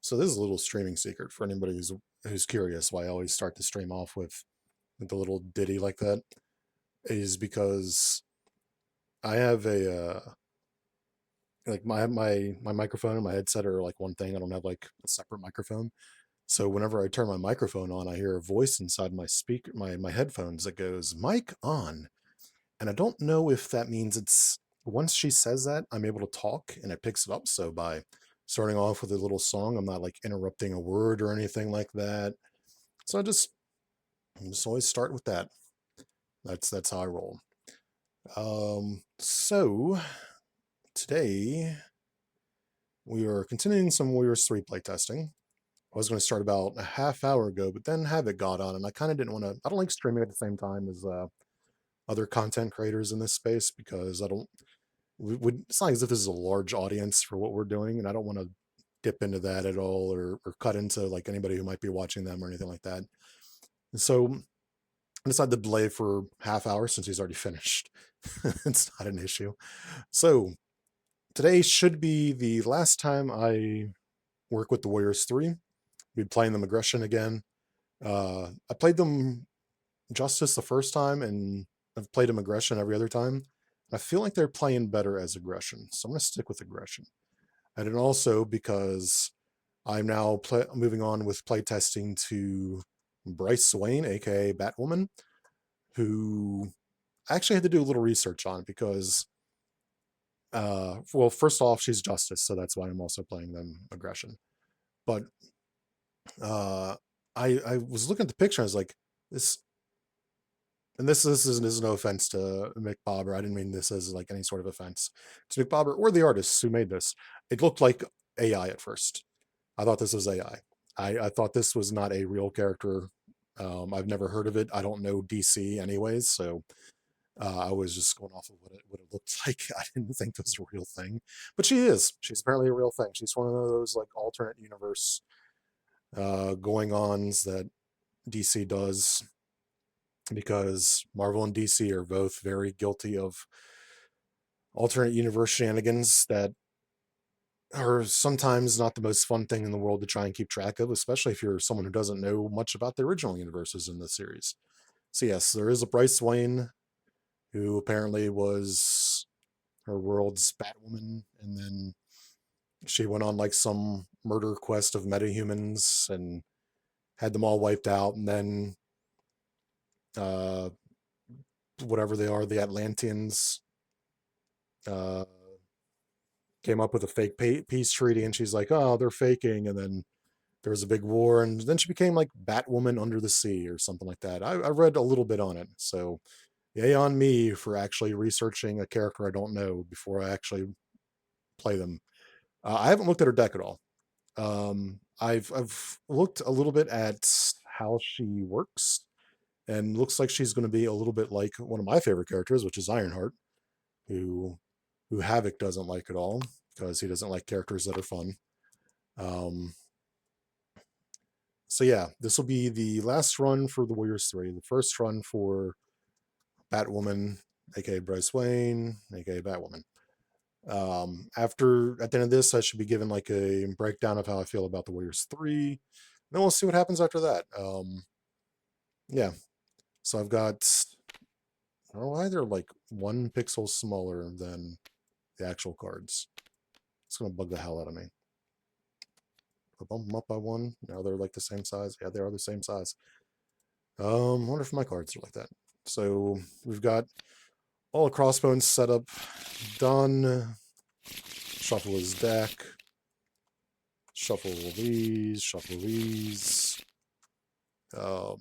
So this is a little streaming secret for anybody who's curious why I always start the stream off with the little ditty like that, is because I have a like my microphone and my headset are like one thing. I don't have like a separate microphone. So whenever I turn my microphone on, I hear a voice inside my speaker, my headphones that goes "mic on," and I don't know if that means it's once she says that, I'm able to talk and it picks it up. So by starting off with a little song, I'm not like interrupting a word or anything like that. So I just always start with that. That's how I roll. So today we are continuing some Warriors 3 playtesting. I was going to start about a half hour ago, but then Havoc got on, and I kind of didn't want to. I don't like streaming at the same time as other content creators in this space because I don't. It's not as if this is a large audience for what we're doing, and I don't want to dip into that at all or cut into like anybody who might be watching them or anything like that. And so I decided to delay for half hour since he's already finished. It's not an issue. So today should be the last time I work with the Warriors 3. We'll be playing them Aggression again. I played them Justice the first time, and I've played them Aggression every other time. I feel like they're playing better as Aggression, so I'm going to stick with Aggression. And then also because I'm now moving on with playtesting to Bryce Swain, aka Batwoman, who I actually had to do a little research on because, well, first off, she's Justice, so that's why I'm also playing them Aggression. But uh, I was looking at the picture, and I was like, this, and this is no offense to Mcbober. I didn't mean this as like any sort of offense to Mcbober or the artists who made this. It looked like AI at first. I thought this was AI. I thought this was not a real character. I've never heard of it. I don't know DC anyways, so I was just going off of what it looked like. I didn't think it was a real thing, but she is. She's apparently a real thing. She's one of those like alternate universe going ons that DC does because Marvel and DC are both very guilty of alternate universe shenanigans that are sometimes not the most fun thing in the world to try and keep track of, especially if you're someone who doesn't know much about the original universes in the series. So yes, there is a Bryce Swain who apparently was her world's Batwoman, and then she went on like some murder quest of metahumans and had them all wiped out, and then uh, whatever they are, the Atlanteans, uh, came up with a fake peace treaty, and she's like, "Oh, they're faking," and then there was a big war, and then she became like Batwoman under the sea or something like that. I read a little bit on it, so yay on me for actually researching a character I don't know before I actually play them. I haven't looked at her deck at all. I've looked a little bit at how she works, and looks like she's going to be a little bit like one of my favorite characters, which is Ironheart, who Havoc doesn't like at all because he doesn't like characters that are fun. Um, so yeah, this will be the last run for the Warriors 3, the first run for Batwoman, aka Bryce Wayne, aka Batwoman. After at the end of this, I should be given like a breakdown of how I feel about the Warriors 3. Then we'll see what happens after that. Yeah. So I've got, I don't know why they're like 1 pixel smaller than the actual cards. It's gonna bug the hell out of me. I bump them up by 1. Now they're like the same size. Yeah, they are the same size. I wonder if my cards are like that. So we've got all the crossbones set up, done. Shuffle his deck. Shuffle these. Shuffle these. We're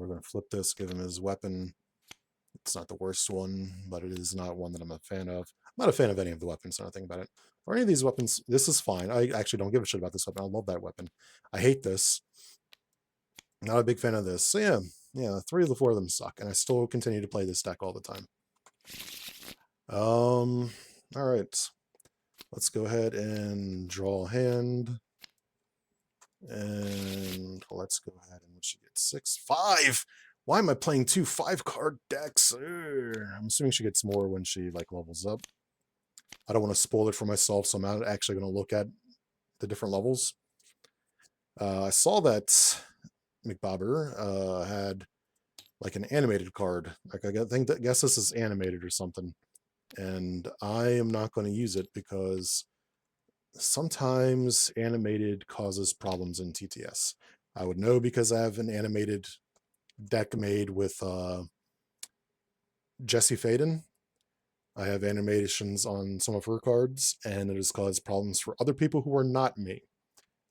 going to flip this, give him his weapon. It's not the worst one, but it is not one that I'm a fan of. I'm not a fan of any of the weapons, nothing about it. Or any of these weapons. This is fine. I actually don't give a shit about this weapon. I love that weapon. I hate this. Not a big fan of this. So yeah, 3 of the 4 of them suck, and I still continue to play this deck all the time. All right. Let's go ahead and draw a hand. And let's go ahead and she gets 6, 5. Why am I playing 2 5-card decks? I'm assuming she gets more when she like levels up. I don't want to spoil it for myself, so I'm not actually going to look at the different levels. I saw that Mcbober had like an animated card. Like I guess this is animated or something. And I am not going to use it because sometimes animated causes problems in TTS. I would know because I have an animated deck made with Jessie Faden. I have animations on some of her cards, and it has caused problems for other people who are not me.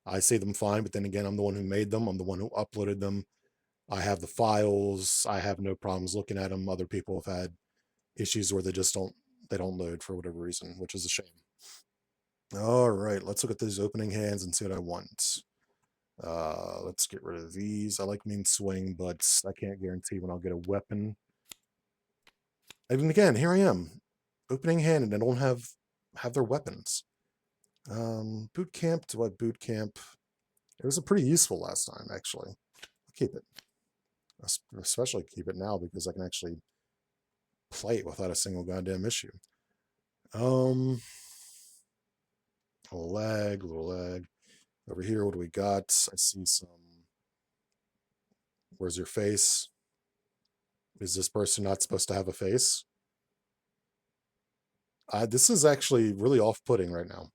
I say them fine, but then again, I'm the one who made them. I'm the one who uploaded them. I have the files. I have no problems looking at them. Other people have had issues where they don't load for whatever reason, which is a shame. All right, let's look at these opening hands and see what I want. Let's get rid of these. I like mean swing, but I can't guarantee when I'll get a weapon. Even again, here I am, opening hand, and I don't have their weapons. Boot camp. Do I boot camp? It was a pretty useful last time, actually. I'll keep it. Especially keep it now because I can actually play it without a single goddamn issue. Little lag. Over here, what do we got? I see some. Where's your face? Is this person not supposed to have a face? This is actually really off-putting right now.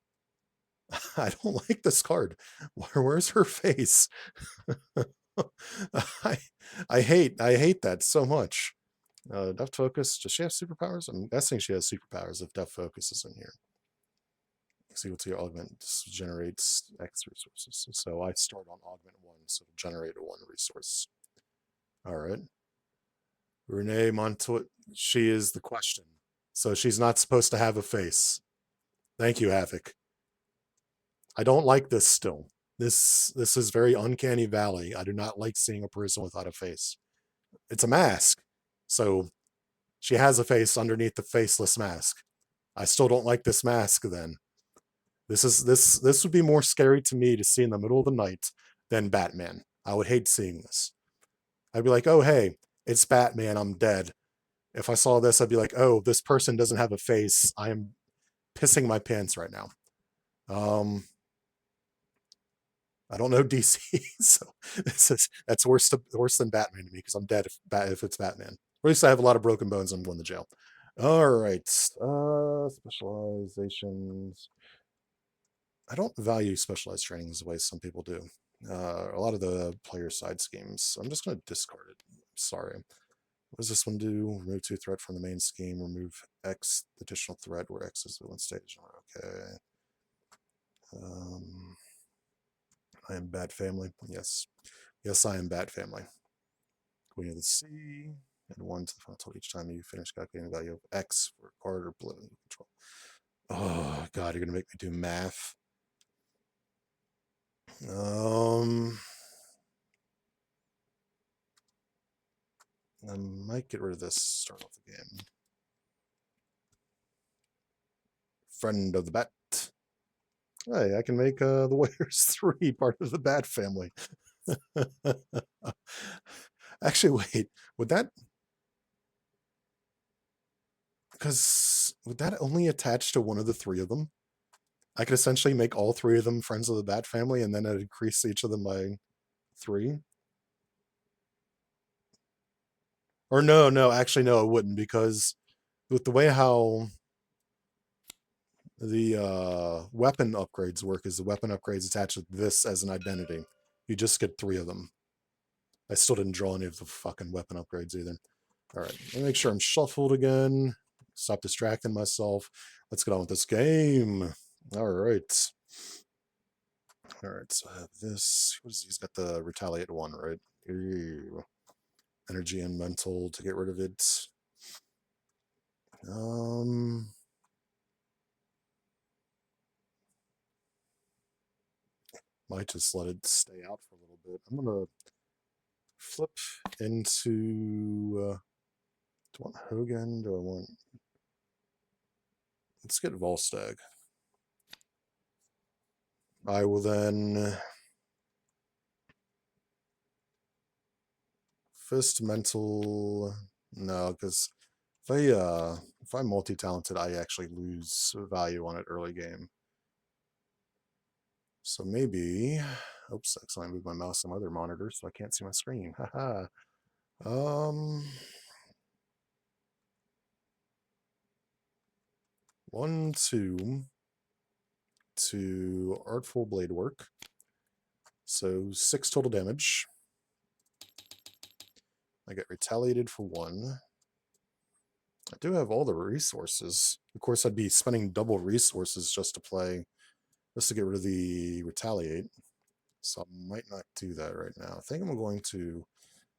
I don't like this card. Where's her face? I hate that so much. Depth focus. Does she have superpowers? I'm guessing she has superpowers if depth focus is in here. See what's your augment. This generates X resources. So I start on augment 1, so it'll generate a 1 resource. All right. Renee Montoya. She is the question. So she's not supposed to have a face. Thank you, Havoc. I don't like this still. This is very uncanny valley. I do not like seeing a person without a face. It's a mask. So she has a face underneath the faceless mask. I still don't like this mask then. This would be more scary to me to see in the middle of the night than Batman. I would hate seeing this. I'd be like, oh hey, it's Batman, I'm dead. If I saw this, I'd be like, oh, this person doesn't have a face. I am pissing my pants right now. I don't know DC, so that's worse than Batman to me because I'm dead if it's Batman. Or at least I have a lot of broken bones. I'm going to jail. All right, specializations. I don't value specialized trainings the way some people do. A lot of the player side schemes. I'm just going to discard it. Sorry. What does this one do? Remove 2 threat from the main scheme. Remove X additional threat where X is the one stage. Okay. I am Bat Family. Yes. Yes, I am Bat Family. Queen of the Sea. And 1 to the final total each time you finish calculating the value of X for card or blue control. Oh, God, you're going to make me do math. I might get rid of this. Start off the game. Friend of the Bat. Hey, I can make the Warriors 3 part of the Bat family. Actually, wait, would that... Because would that only attach to one of the 3 of them? I could essentially make all 3 of them friends of the Bat family, and then I'd increase each of them by 3. Or no, actually, no, it wouldn't, because with the way how the weapon upgrades work is the weapon upgrades attached to this as an identity. You just get 3 of them. I still didn't draw any of the fucking weapon upgrades either. All right, let me make sure I'm shuffled again. Stop distracting myself. Let's get on with this game. All right. All right, so I have this. He's got the retaliate 1, right? Ew. Energy and mental to get rid of it. Might just let it stay out for a little bit. I'm gonna flip into Do I want Hogan? Do I want... Let's get Volstagg. I will then... Fist, mental... No, because if I'm multi-talented, I actually lose value on it early game. So maybe... Oops, I accidentally moved my mouse on my other monitor, so I can't see my screen. Haha. 1, 2 to Artful Blade Work. So 6 total damage. I get retaliated for 1. I do have all the resources. Of course, I'd be spending double resources just to get rid of the retaliate. So I might not do that right now. I think I'm going to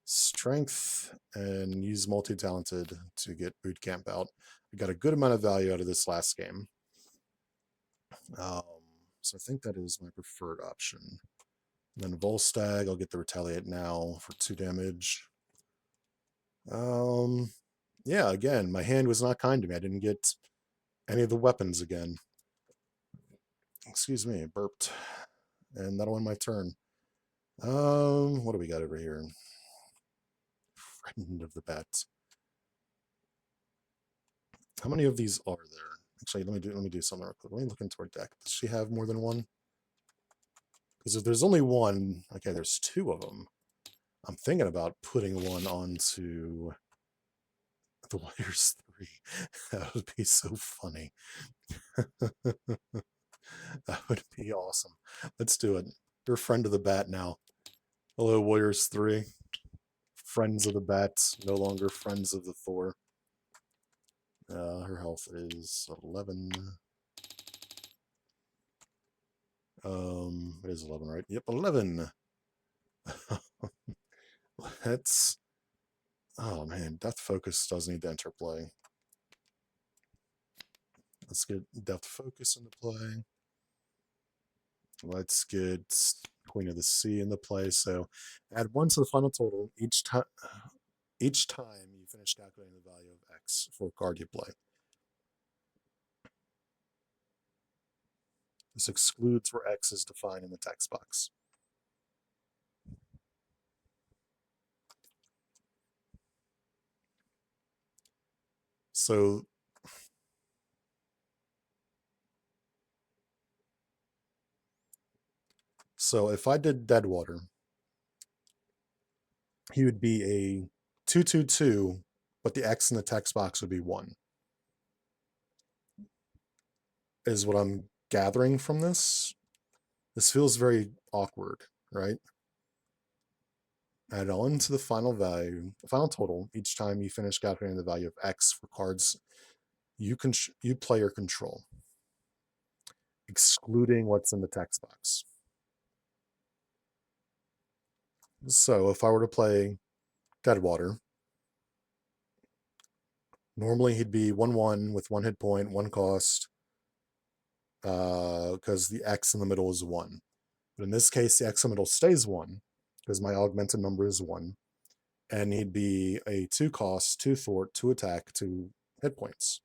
strength and use multi-talented to get boot camp out. I got a good amount of value out of this last game. So I think that is my preferred option. And then Volstagg, I'll get the retaliate now for 2 damage. Yeah, again, my hand was not kind to me. I didn't get any of the weapons again. Excuse me, burped. And that'll end my turn. What do we got over here? Friend of the Bat. How many of these are there? Actually, let me do something real quick. Let me look into our deck. Does she have more than one? Because if there's only one, okay, there's 2 of them. I'm thinking about putting one onto the Warriors 3. That would be so funny. That would be awesome. Let's do it. You're a friend of the Bat now. Hello, Warriors 3. Friends of the Bat, no longer friends of the Thor. Her health is 11. It is 11, right? Yep, 11. Let's... Oh, man. Death Focus does need to enter play. Let's get Death Focus into play. Let's get Queen of the Sea into play. So add 1 to the final total each time you finish calculating the value of X for a card you play. This excludes where X is defined in the text box. So if I did Deadwater, he would be a 2/2/2, but the X in the text box would be 1. Is what I'm gathering from this. This feels very awkward, right? Add on to the final total each time you finish calculating the value of X for cards you play or control, excluding what's in the text box. So if I were to play Deadwater, normally he'd be 1/1 with 1 hit point, 1 cost, because the X in the middle is 1. But in this case, the X in the middle stays 1, because my augmented number is 1. And he'd be a 2 cost, 2 thwart, 2 attack, 2 hit points.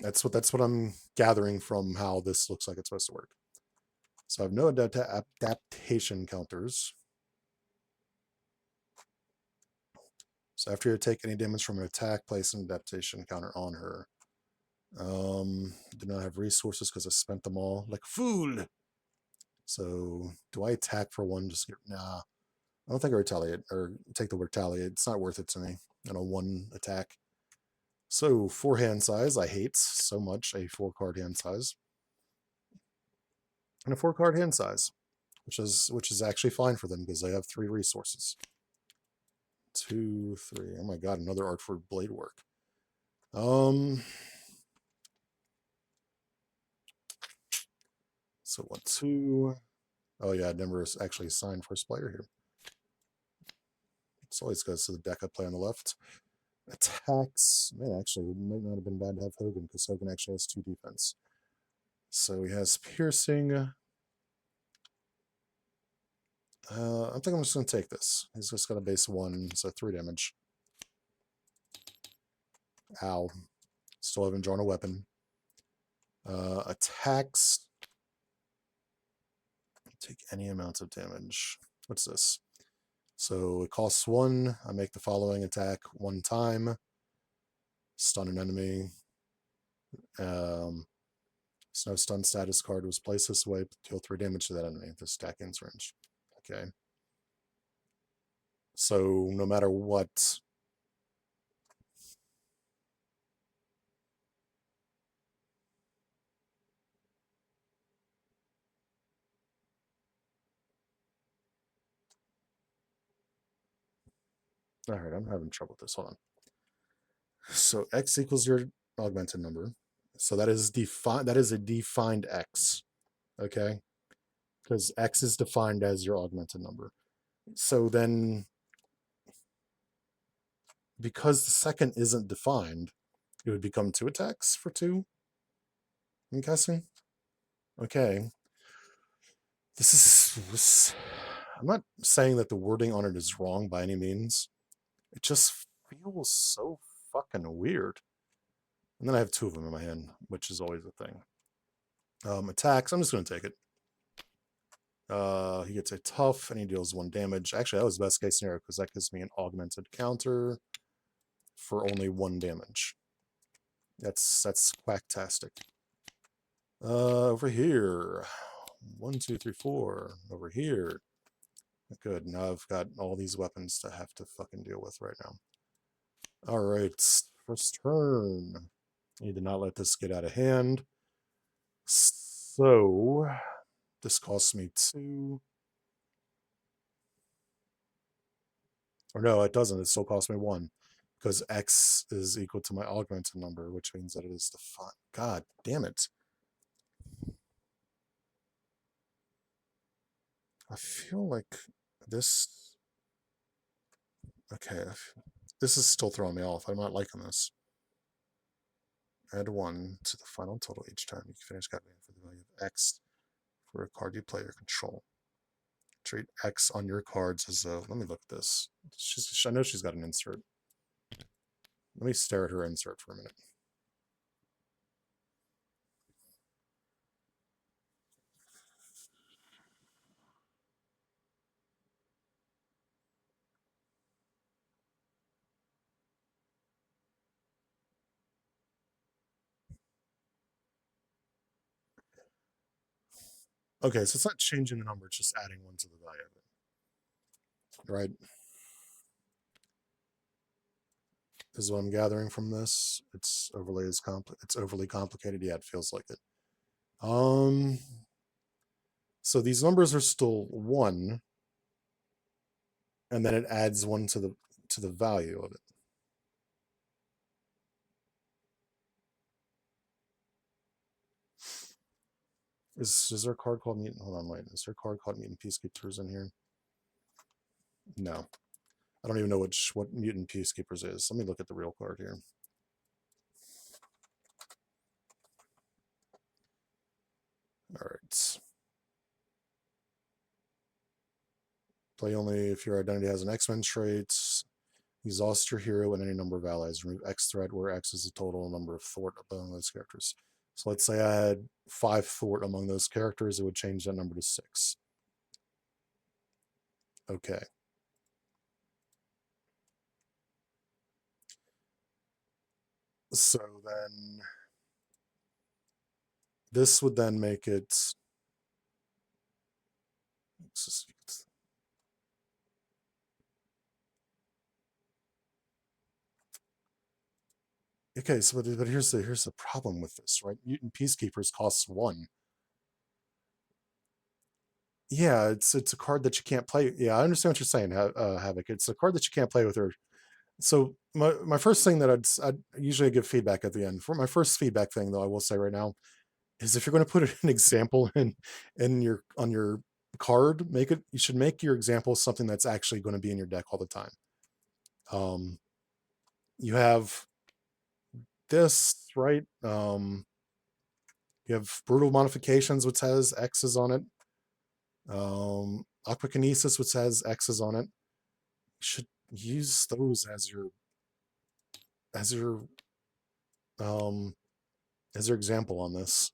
That's what I'm gathering from how this looks like it's supposed to work. So I have no adaptation counters. So after you take any damage from an attack, place an adaptation counter on her. Do not have resources because I spent them all like a fool. So do I attack for 1? Just nah. I don't think I retaliate or take the retaliate. It's not worth it to me on a 1 attack. So 4 hand size, I hate so much a 4 card hand size. And a 4 card hand size, which is actually fine for them because they have 3 resources. 2, 3. Oh my god, another art for blade work. So 1, 2. Oh yeah, it never is actually assigned first player here. It always goes to the deck I play on the left. Attacks. Man, actually, it might not have been bad to have Hogan because Hogan actually has 2 defense. So he has piercing. I think I'm just going to take this. He's just got a base 1, so 3 damage. Ow. Still haven't drawn a weapon. Attacks. Take any amount of damage. What's this? So it costs 1. I make the following attack 1 time. Stun an enemy. No stun status card was placed this way. Deal 3 damage to that enemy. The stack ends range. Okay. So no matter what. All right, I'm having trouble with this. Hold on. So x equals your augmented number. So that is defined. That is a defined x. Okay, because x is defined as your augmented number. So then, because the second isn't defined, it would become 2 attacks for 2. I'm guessing. Okay. I'm not saying that the wording on it is wrong by any means. It just feels so fucking weird. And then I have 2 of them in my hand, which is always a thing. Attacks, I'm just going to take it. He gets a tough and he deals 1 damage. Actually, that was the best case scenario because that gives me an augmented counter for only 1 damage. That's quacktastic. Over here. 1, 2, 3, 4. Over here. Good. Now I've got all these weapons to have to fucking deal with right now. Alright. First turn. Need to not let this get out of hand. So this costs me 2. Or no, it doesn't. It still costs me 1. Because x is equal to my augmented number, which means that it is defined. God damn it. I feel like this... Okay, this is still throwing me off. I'm not liking this. Add 1 to the final total each time you finish calculating for the value of x for a card you play or control. Treat x on your cards as a... Let me look at this. I know she's got an insert. Let me stare at her insert for a minute. Okay, so it's not changing the number, it's just adding 1 to the value of it. Right? Is what I'm gathering from this. It's overly complicated. Yeah, it feels like it. So these numbers are still 1, and then it adds 1 to the value of it. Is there a card called Mutant? Hold on, wait. Is there a card called Mutant Peacekeepers in here? No. I don't even know what Mutant Peacekeepers is. Let me look at the real card here. All right. Play only if your identity has an X-Men trait. Exhaust your hero and any number of allies. Remove X threat, where X is the total number of thwart among those characters. So let's say I had 5 thwart among those characters, it would change that number to 6. Okay. So then this would then make it... Okay, so but here's the problem with this, right? Mutant Peacekeepers costs 1. Yeah, it's a card that you can't play. Yeah, I understand what you're saying, Havoc. It's a card that you can't play with her. So my first thing that I'd usually give feedback at the end. For my first feedback thing, though, I will say right now, is if you're going to put an example on your card, you should make your example something that's actually going to be in your deck all the time. You have this, right? You have Brutal Modifications, which has X's on it. Aquakinesis, which has X's on it. You should use those as your Is there example on this?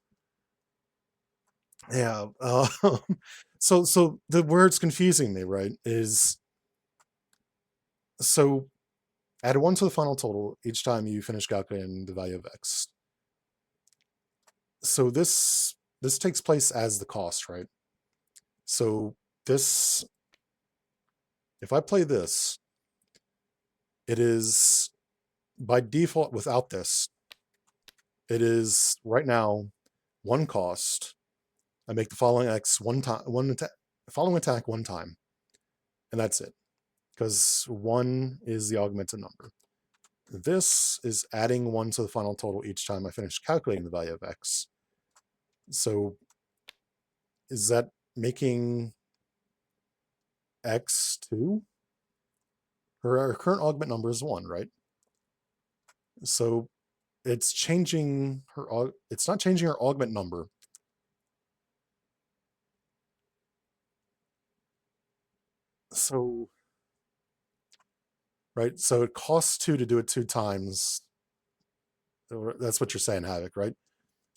Yeah. So the where it's confusing me, right, is so add 1 to the final total each time you finish calculating the value of x. So this takes place as the cost, right? So this, if I play this, it is by default without this, it is right now 1 cost. I make the following x following attack 1 time, and that's it. Because 1 is the augmented number. This is adding 1 to the final total each time I finish calculating the value of x. So is that making x 2? Her current augment number is 1, right? So it's changing her, it's not changing her augment number. So, right, so it costs 2 to do it 2 times. That's what you're saying, Havoc, right?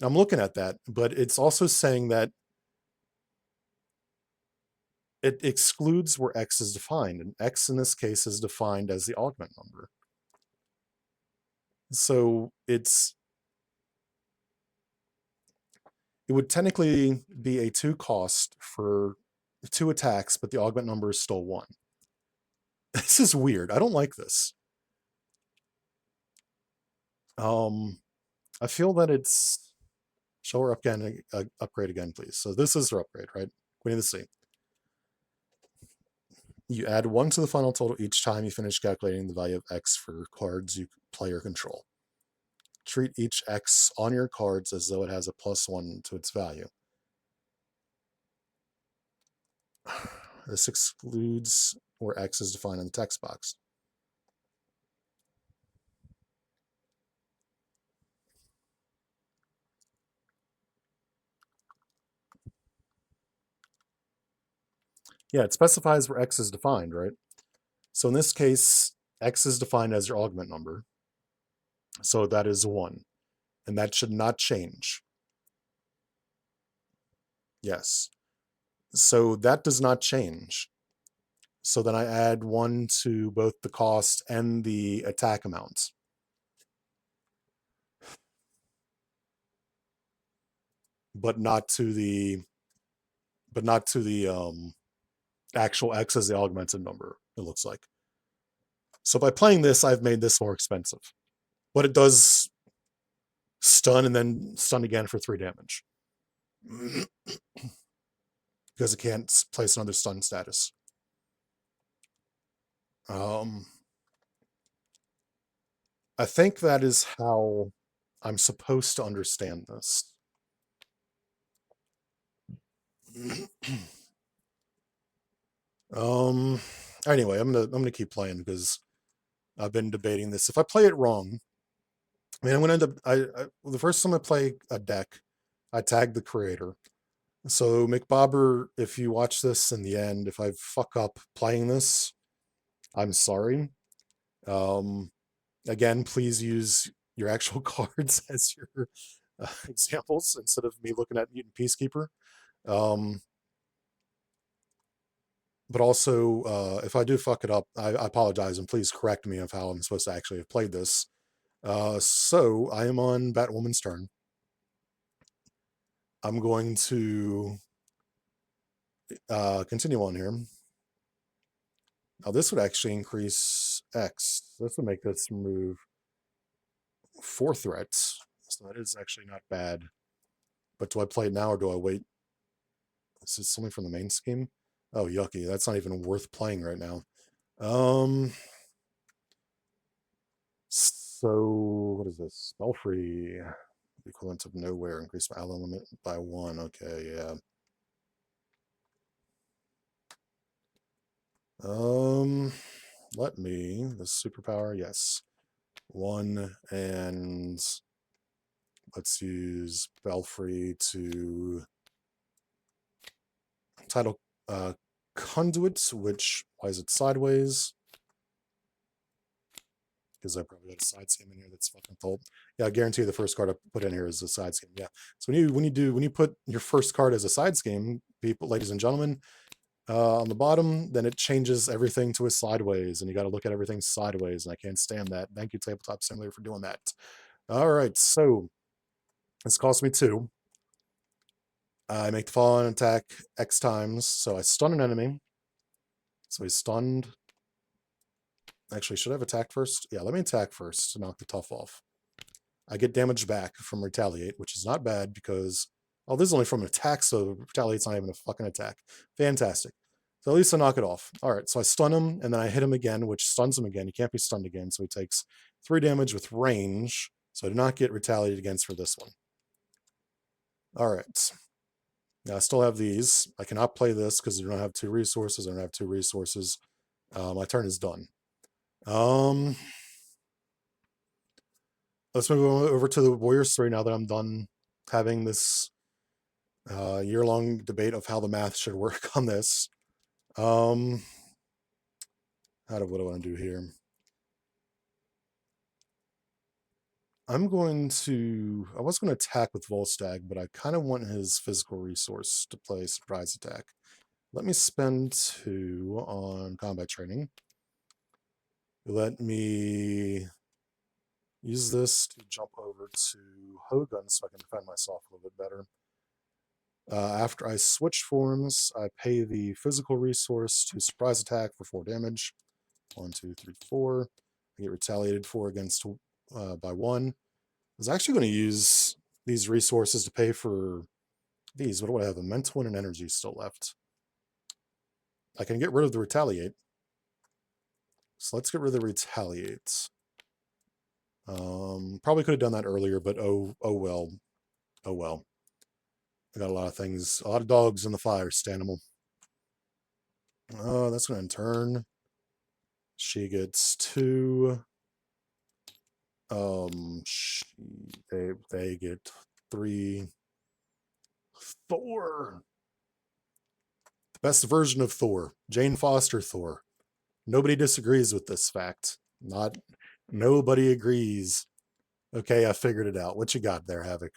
I'm looking at that, but it's also saying that it excludes where x is defined, and x in this case is defined as the augment number. So it would technically be a 2 cost for 2 attacks, but the augment number is still 1. This is weird. I don't like this. I feel that it's, show her upgrade again, please. So this is her upgrade, right? Queen of the Sea. You add 1 to the final total each time you finish calculating the value of x for cards you play or control. Treat each x on your cards as though it has a +1 to its value. This excludes where x is defined in the text box. Yeah, it specifies where x is defined, right? So in this case, x is defined as your augment number. So that is 1. And that should not change. Yes. So that does not change. So then I add 1 to both the cost and the attack amounts. But not to the actual x as the augmented number, it looks like. So by playing this, I've made this more expensive. But it does stun and then stun again for 3 damage. Because it can't place another stun status. I think that is how I'm supposed to understand this. Anyway, I'm gonna keep playing because I've been debating this. If I play it wrong, I mean, I'm gonna end up. The first time I play a deck, I tag the creator. So Mcbober, if you watch this in the end, if I fuck up playing this, I'm sorry. Again, please use your actual cards as your examples instead of me looking at Mutant Peacekeeper. But also, if I do fuck it up, I apologize, and please correct me of how I'm supposed to actually have played this. So I am on Batwoman's turn. I'm going to continue on here. Now this would actually increase X. This would make this move 4 threats. So that is actually not bad. But do I play it now or do I wait? Is this something from the main scheme? Oh, yucky. That's not even worth playing right now. So what is this? Spellfree. The equivalent of nowhere. Increase my ally limit by 1. Okay, yeah. Let me, the superpower, yes. 1, and let's use Belfry to title Conduit, which, why is it sideways? because I probably got a side scheme in here that's fucking told. Yeah, I guarantee the first card I put in here is a side scheme. Yeah. So when you put your first card as a side scheme, people, ladies and gentlemen, on the bottom, then it changes everything to a sideways, and you got to look at everything sideways, and I can't stand that. Thank you, Tabletop Simulator, for doing that. All right, so this cost me 2. I make the following attack X times, so I stun an enemy. So he's stunned. Actually, should I have attacked first? Yeah, let me attack first to knock the tough off. I get damage back from retaliate, which is not bad because, oh, this is only from an attack, so retaliate's not even a fucking attack. Fantastic. So at least I knock it off. All right, so I stun him, and then I hit him again, which stuns him again. He can't be stunned again, so he takes 3 damage with range. So I do not get retaliated against for this one. All right. Now I still have these. I cannot play this because I don't have 2 resources. I don't have 2 resources. My turn is done. Let's move over to the Warriors 3 now that I'm done having this year-long debate of how the math should work on this. What do I want to do here? I was going to attack with Volstagg, but I kind of want his physical resource to play surprise attack. Let me spend 2 on combat training. Let me use this to jump over to Hogun so I can defend myself a little bit better. After I switch forms, I pay the physical resource to surprise attack for 4 damage. 1, 2, 3, 4. I get retaliated for against by 1. I was actually going to use these resources to pay for these. What do I have? A mental and an energy still left. I can get rid of the retaliate. So let's get rid of the retaliate. Probably could have done that earlier, but oh well. Oh well. I got a lot of things, a lot of dogs in the fire, Stanimal. Oh, that's going to turn. She gets 2. They get 3. Thor. The best version of Thor. Jane Foster Thor. Nobody disagrees with this fact. Nobody agrees. Okay, I figured it out. What you got there, Havoc?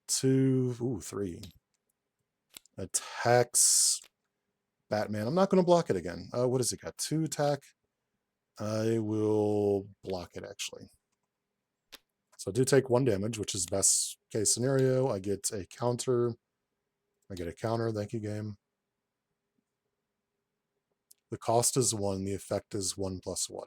2, 3. Attacks Batman. I'm not going to block it again. What has it got? 2 attack. I will block it, actually. So I do take 1 damage, which is best case scenario. I get a counter. Thank you, game. The cost is 1. The effect is 1 + 1.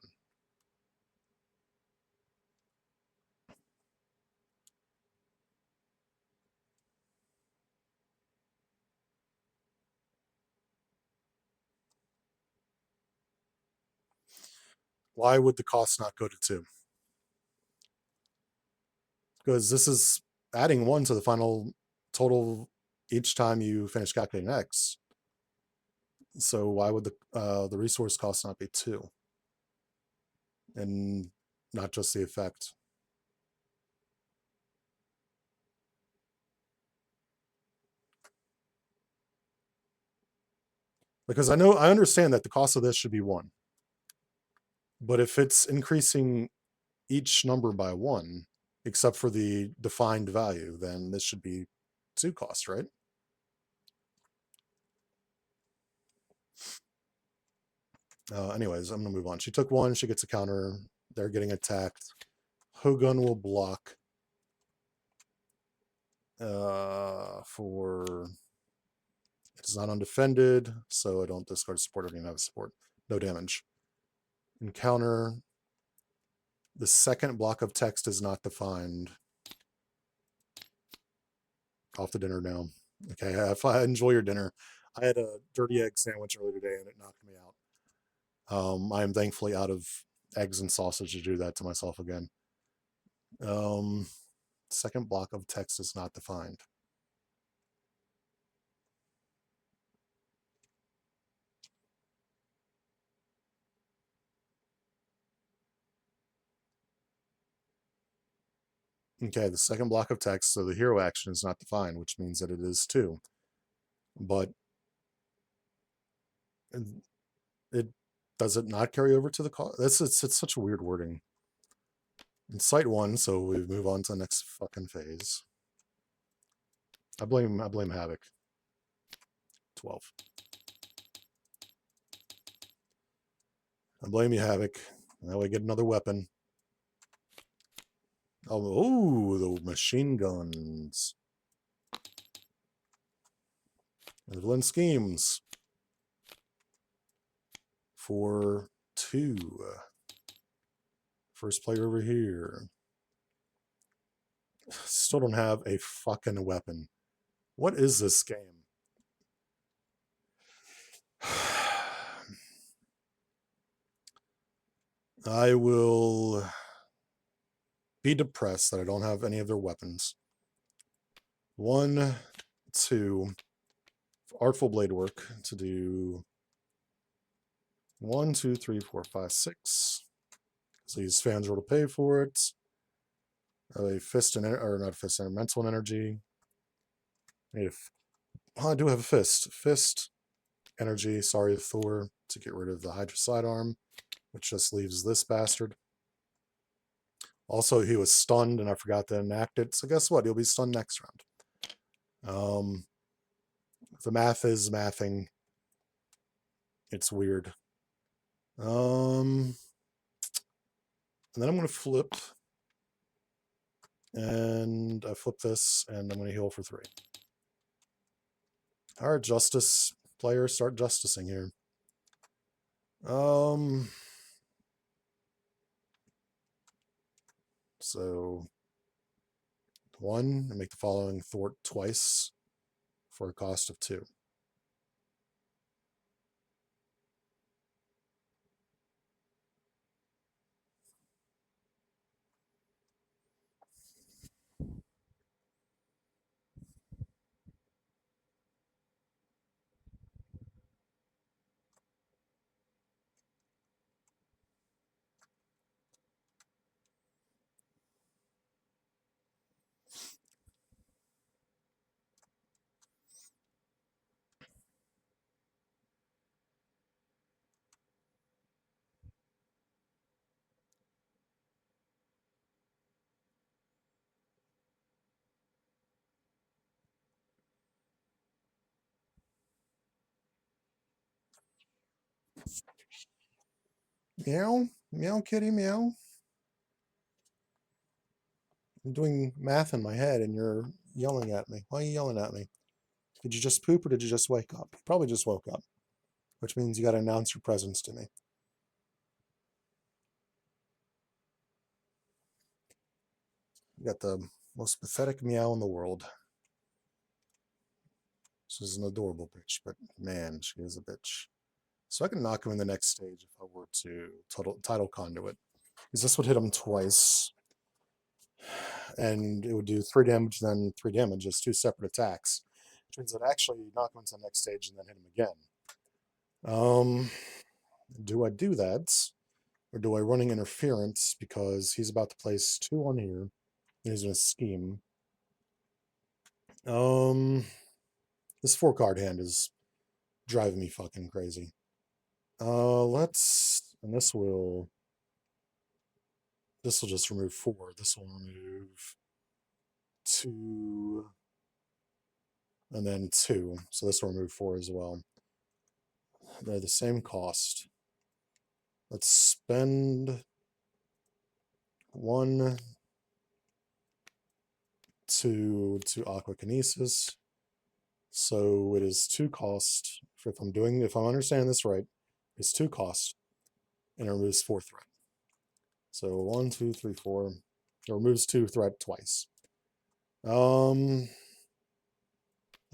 Why would the cost not go to 2? Because this is adding 1 to the final total each time you finish calculating X. So why would the resource cost not be 2? And not just the effect? Because I understand that the cost of this should be 1. But if it's increasing each number by 1, except for the defined value, then this should be 2 cost, right? Anyways, I'm going to move on. She took 1. She gets a counter. They're getting attacked. Hogun will block for... It's not undefended, so I don't discard support. I don't even have support. No damage. Encounter. The second block of text is not defined. Off the dinner now. Okay, enjoy your dinner. I had a dirty egg sandwich earlier today and it knocked me out. I am thankfully out of eggs and sausage to do that to myself again. Second block of text is not defined. Okay, the second block of text, so the hero action is not defined, which means that it is 2. But it does it not carry over to the cost? It's such a weird wording. In sight 1, so we move on to the next fucking phase. I blame Havoc. 12. I blame you, Havoc. Now we get another weapon. Oh, the machine guns. Evelyn schemes. For 2. First player over here. Still don't have a fucking weapon. What is this game? I will be depressed that I don't have any of their weapons. 1, 2. Artful blade work to do 1, 2, 3, 4, 5, 6. So these fans roll to pay for it. A fist and or not a fist, and mental and energy. I do have a fist. Fist, energy. Sorry, Thor, to get rid of the Hydra sidearm, which just leaves this bastard. Also, he was stunned, and I forgot to enact it. So guess what? He'll be stunned next round. The math is mathing. It's weird. And then I'm going to flip. And I flip this, and I'm going to heal for 3. All right, Justice players, start justicing here. So 1, and make the following thwart twice for a cost of 2. Meow, meow, kitty, meow. I'm doing math in my head, and you're yelling at me. Why are you yelling at me? Did you just poop, or did you just wake up? You probably just woke up, which means you got to announce your presence to me. You got the most pathetic meow in the world. This is an adorable bitch, but man, she is a bitch. So I can knock him in the next stage if I were to title conduit. Because this would hit him twice. And it would do 3 damage, then 3 damage. It's 2 separate attacks. Which means I'd actually knock him into the next stage and then hit him again. Do I do that? Or do I running interference because he's about to place 2 on here. And he's going to scheme. This 4-card hand is driving me fucking crazy. And this will just remove 4. This will remove 2, and then 2. So this will remove 4 as well. They're the same cost. Let's spend 1 to Aqua Kinesis. So it is 2 cost. If I'm understanding this right, it's 2 cost, and it removes 4 threat. So 1, 2, 3, 4. It removes 2 threat twice.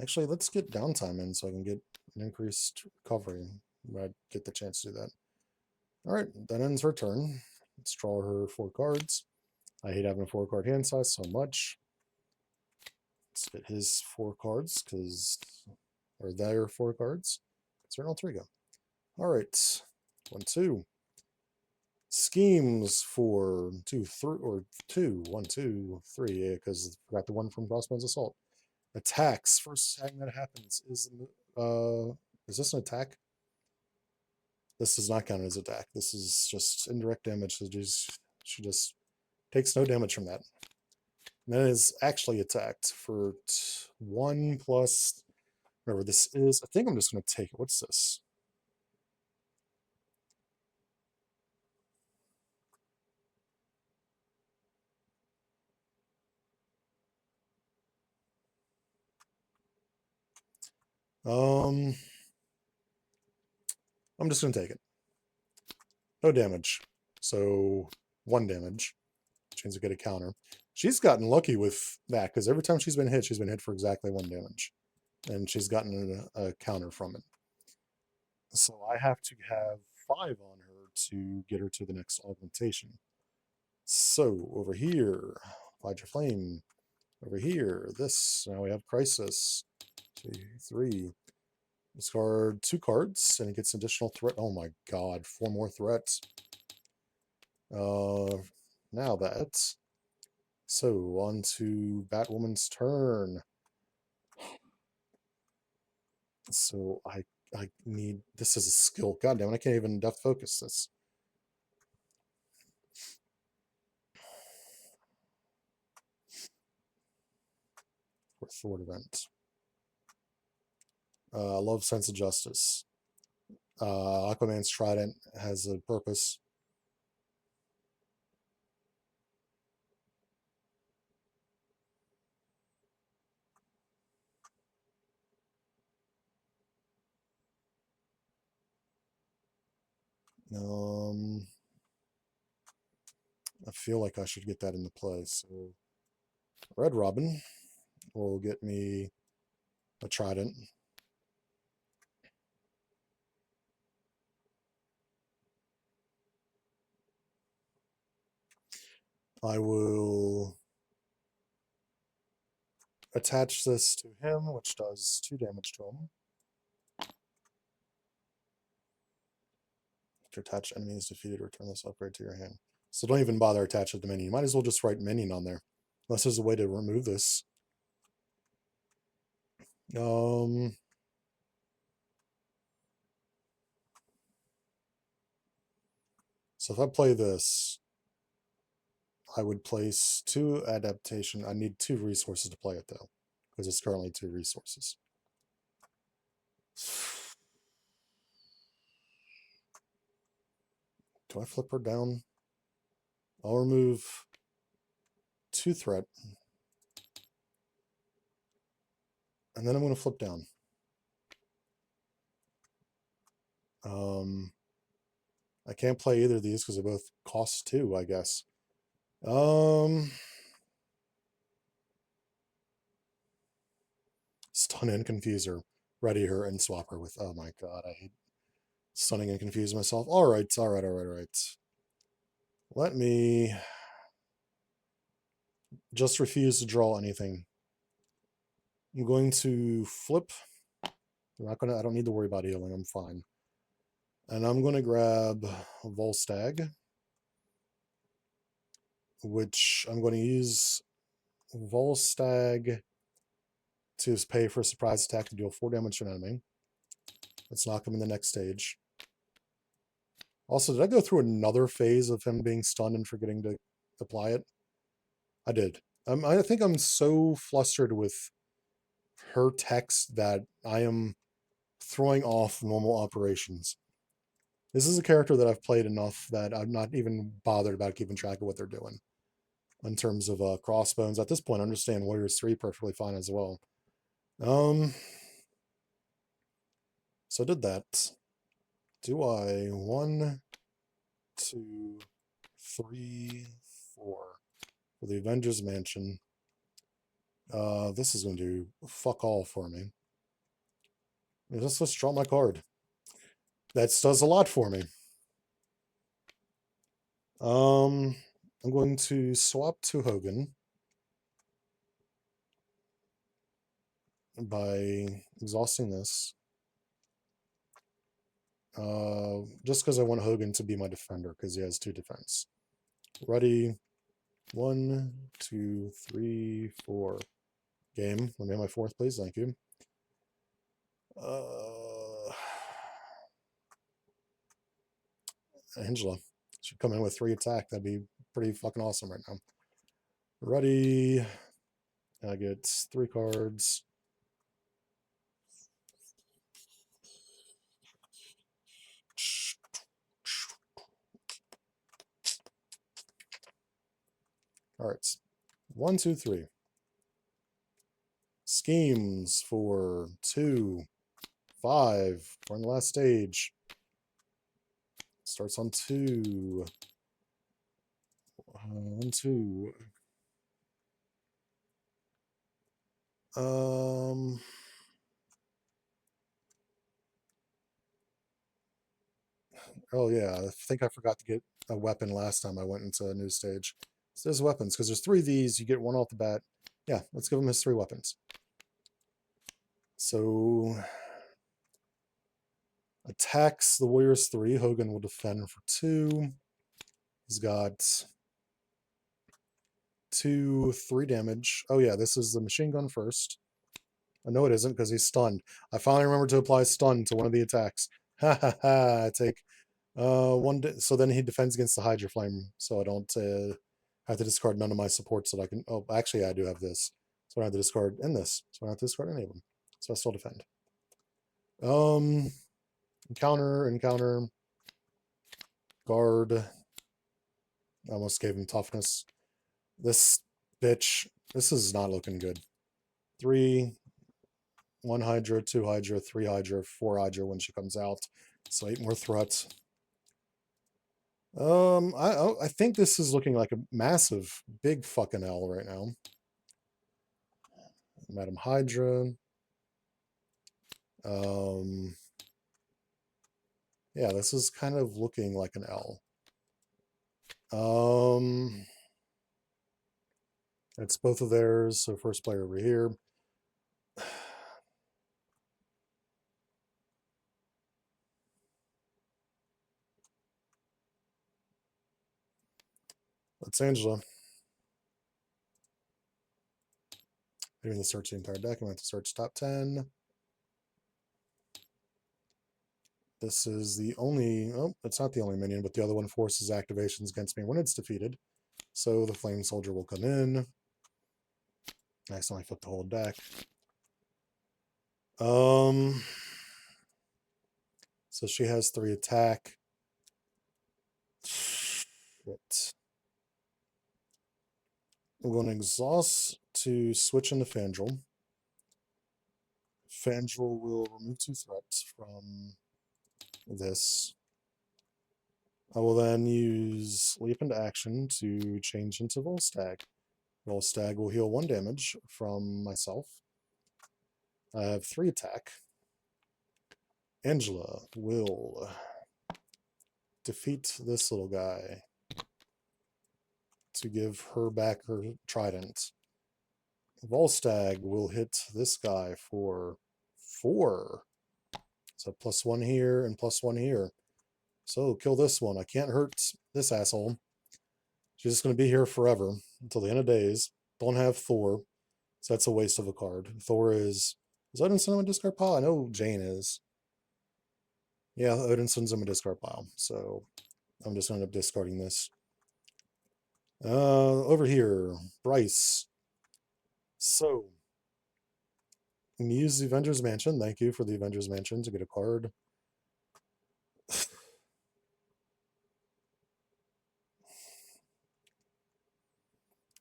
Actually, let's get downtime in so I can get an increased recovery. I get the chance to do that. All right, that ends her turn. Let's draw her 4 cards. I hate having a 4-card hand size so much. Let's get his 4 cards or their 4 cards. So all 3 go. All right, 1, 2. Schemes for 2, 3, or 2, 1, 2, 3. Yeah, because I forgot the one from Crossbones Assault. Attacks. First thing that happens is this an attack? This does not count as attack. This is just indirect damage. So she just Takes no damage from that. And then is actually attacked for 1 plus whatever this is. I think I'm just going to take it. What's this? I'm just going to take it. No damage. So 1 damage. Which means we get a counter. She's gotten lucky with that because every time she's been hit for exactly 1 damage. And she's gotten a counter from it. So I have to have 5 on her to get her to the next augmentation. So over here, Hydra Flame. Over here, this. Now we have Crisis. 2, 3. Discard 2 cards and it gets additional threat. Oh my god, 4 more threats. Now that. So on to Batwoman's turn. So I need, this is a skill. God damn it, I can't even depth focus this. For sword event. Love Sense of Justice. Aquaman's Trident has a purpose. I feel like I should get that into play. So Red Robin will get me a Trident. I will attach this to him, which does 2 damage to him. To attach enemies defeated, return this upgrade to your hand. So don't even bother attaching the minion. You might as well just write minion on there. Unless there's a way to remove this. So if I play this, I would place 2 adaptation. I need 2 resources to play it though, because it's currently 2 resources. Do I flip her down? I'll remove 2 threat. And then I'm going to flip down. I can't play either of these because they both cost 2, I guess. Stun and confuse her. Ready her and swap her with. Oh my god, I hate stunning and confuse myself. Alright. Let me just refuse to draw anything. I'm going to flip. I don't need to worry about healing, I'm fine. And I'm going to grab Volstagg, which I'm going to use Volstagg to pay for a surprise attack to deal 4 damage to an enemy. Let's knock him in the next stage. Also, did I go through another phase of him being stunned and forgetting to apply it? I did. I think I'm so flustered with her text that I am throwing off normal operations. This is a character that I've played enough that I'm not even bothered about keeping track of what they're doing. In terms of crossbones, at this point, I understand Warriors 3 perfectly fine as well. So I did that. Do I 1, 2, 3, 4 for the Avengers Mansion? This is going to do fuck all for me. Let's draw my card. That does a lot for me. I'm going to swap to Hogan by exhausting this. Just because I want Hogan to be my defender, because he has 2 defense. Ready? 1, 2, 3, 4. Game. Let me have my 4th, please. Thank you. Angela should come in with 3 attack. That'd be pretty fucking awesome right now. Ready. I get 3 cards. All right. 1, 2, 3. Schemes for 2, 5. We're in the last stage. Starts on 2. 1, 2. Oh yeah, I think I forgot to get a weapon last time I went into a new stage. So there's weapons, because there's 3 of these, you get 1 off the bat. Yeah, let's give him his 3 weapons. So attacks the Warriors 3. Hogan will defend for 2. He's got 2, 3 damage. Oh yeah, this is the machine gun first. No, it isn't, because he's stunned. I finally remembered to apply stun to one of the attacks. Ha ha ha! I take 1. So then he defends against the Hydra Flame, so I don't have to discard none of my supports that I can. Oh, actually, I do have this, so I have to discard in this, so I don't have to discard any of them. So I still defend. Encounter, guard. I almost gave him toughness. This bitch. This is not looking good. 3. 1 Hydra, 2 Hydra, 3 Hydra, 4 Hydra when she comes out. So 8 more threats. I think this is looking like a massive, big fucking L right now. Madam Hydra. Yeah, this is kind of looking like an L. It's both of theirs, so first player over here. That's Angela. I didn't search the entire deck. I'm going to search top 10. This is the only, oh, it's not the only minion, but the other one forces activations against me when it's defeated. So the Flame Soldier will come in. I accidentally flipped the whole deck. So she has 3 attack. Shit. I'm going to exhaust to switch into Fandral. Fandral will remove 2 threats from this. I will then use Leap into Action to change into Volstagg. Volstagg will heal 1 damage from myself. I have 3 attack. Angela will defeat this little guy to give her back her trident. Volstagg will hit this guy for 4. So +1 here and +1 here. So kill this one. I can't hurt this asshole. She's just going to be here forever until the end of days. Don't have Thor, so that's a waste of a card. Thor is Odinson in my discard pile? I know Jane is. Yeah, Odinson's in my discard pile, so I'm just going to end up discarding this. Over here, Bryce. So, I'm going to use the Avengers Mansion. Thank you for the Avengers Mansion to get a card.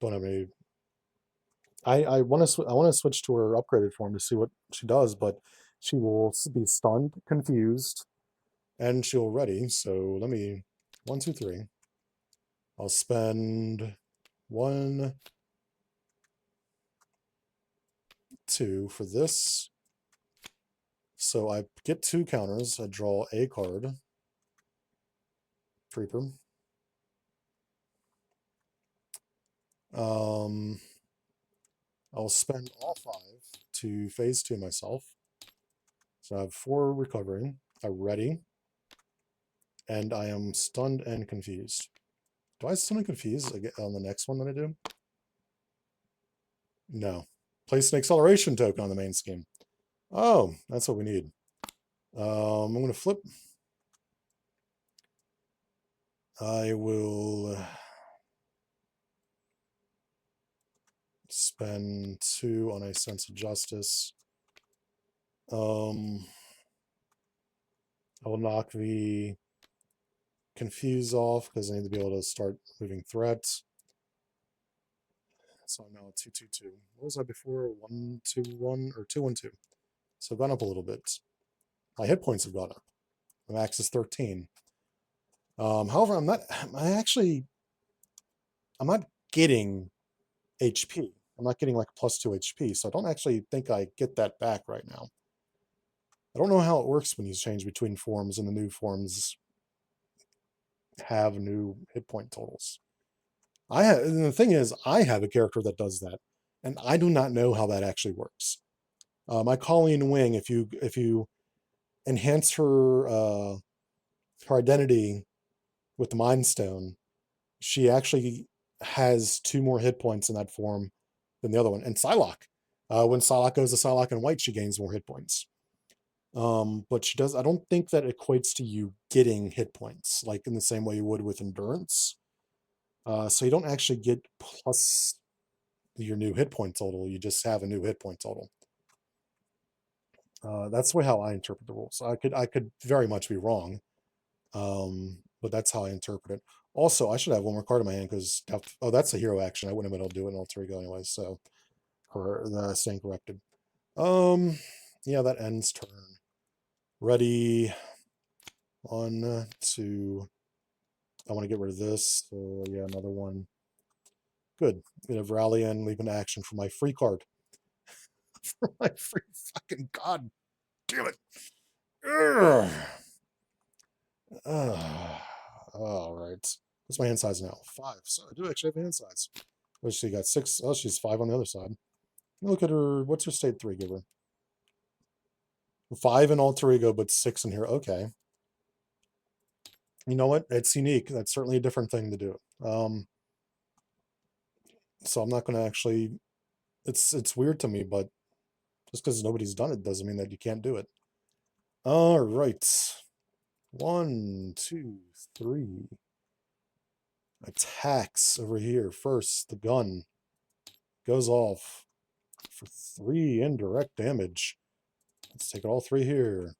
Don't have any. I want to switch to her upgraded form to see what she does, but she will be stunned, confused, and she'll ready. So let me 1, 2, 3. I'll spend 1, 2 for this. So I get 2 counters. I draw a card. Creeper. I'll spend all 5 to phase 2 myself. So I have 4 recovering. I ready. And I am stunned and confused. Do I stun and confuse on the next one that I do? No. Place an acceleration token on the main scheme. Oh, that's what we need. I'm going to flip. I will spend 2 on a sense of justice. I will knock the confuse off because I need to be able to start moving threats. So I'm now at 2-2-2. What was I before? 1-2-1 or 2-1-2. So I've gone up a little bit. My hit points have gone up. My max is 13. However, I'm not getting HP. I'm not getting like +2 HP, so I don't actually think I get that back right now. I don't know how it works when you change between forms and the new forms have new hit point totals. And the thing is, I have a character that does that, and I do not know how that actually works. My Colleen Wing, if you enhance her identity with the Mind Stone, she actually has 2 more hit points in that form than the other one. And Psylocke, when Psylocke goes to Psylocke in white, she gains more hit points. But she does. I don't think that equates to you getting hit points like in the same way you would with endurance. So you don't actually get plus your new hit point total. You just have a new hit point total. That's the way how I interpret the rules. I could very much be wrong, but that's how I interpret it. Also, I should have one more card in my hand because that's a hero action. I wouldn't have been able to do it in Alter Ego anyway. So, staying corrected. Yeah, that ends turn. Ready. 1, 2. I want to get rid of this. So yeah, another one. Good. You know, rally and leap into action for my free card. For my free fucking god damn it. Ugh. All right. What's my hand size now? 5. So I do actually have a hand size. What, she got 6? Oh, she's 5 on the other side. Look at her. What's her state 3 give her? 5 in Alter Ego, but 6 in here. Okay. You know what? It's unique. That's certainly a different thing to do. So I'm not going to actually. It's weird to me, but just because nobody's done it doesn't mean that you can't do it. All right. 1, 2, 3. Attacks over here. First, the gun goes off for 3 indirect damage. Let's take all 3 here.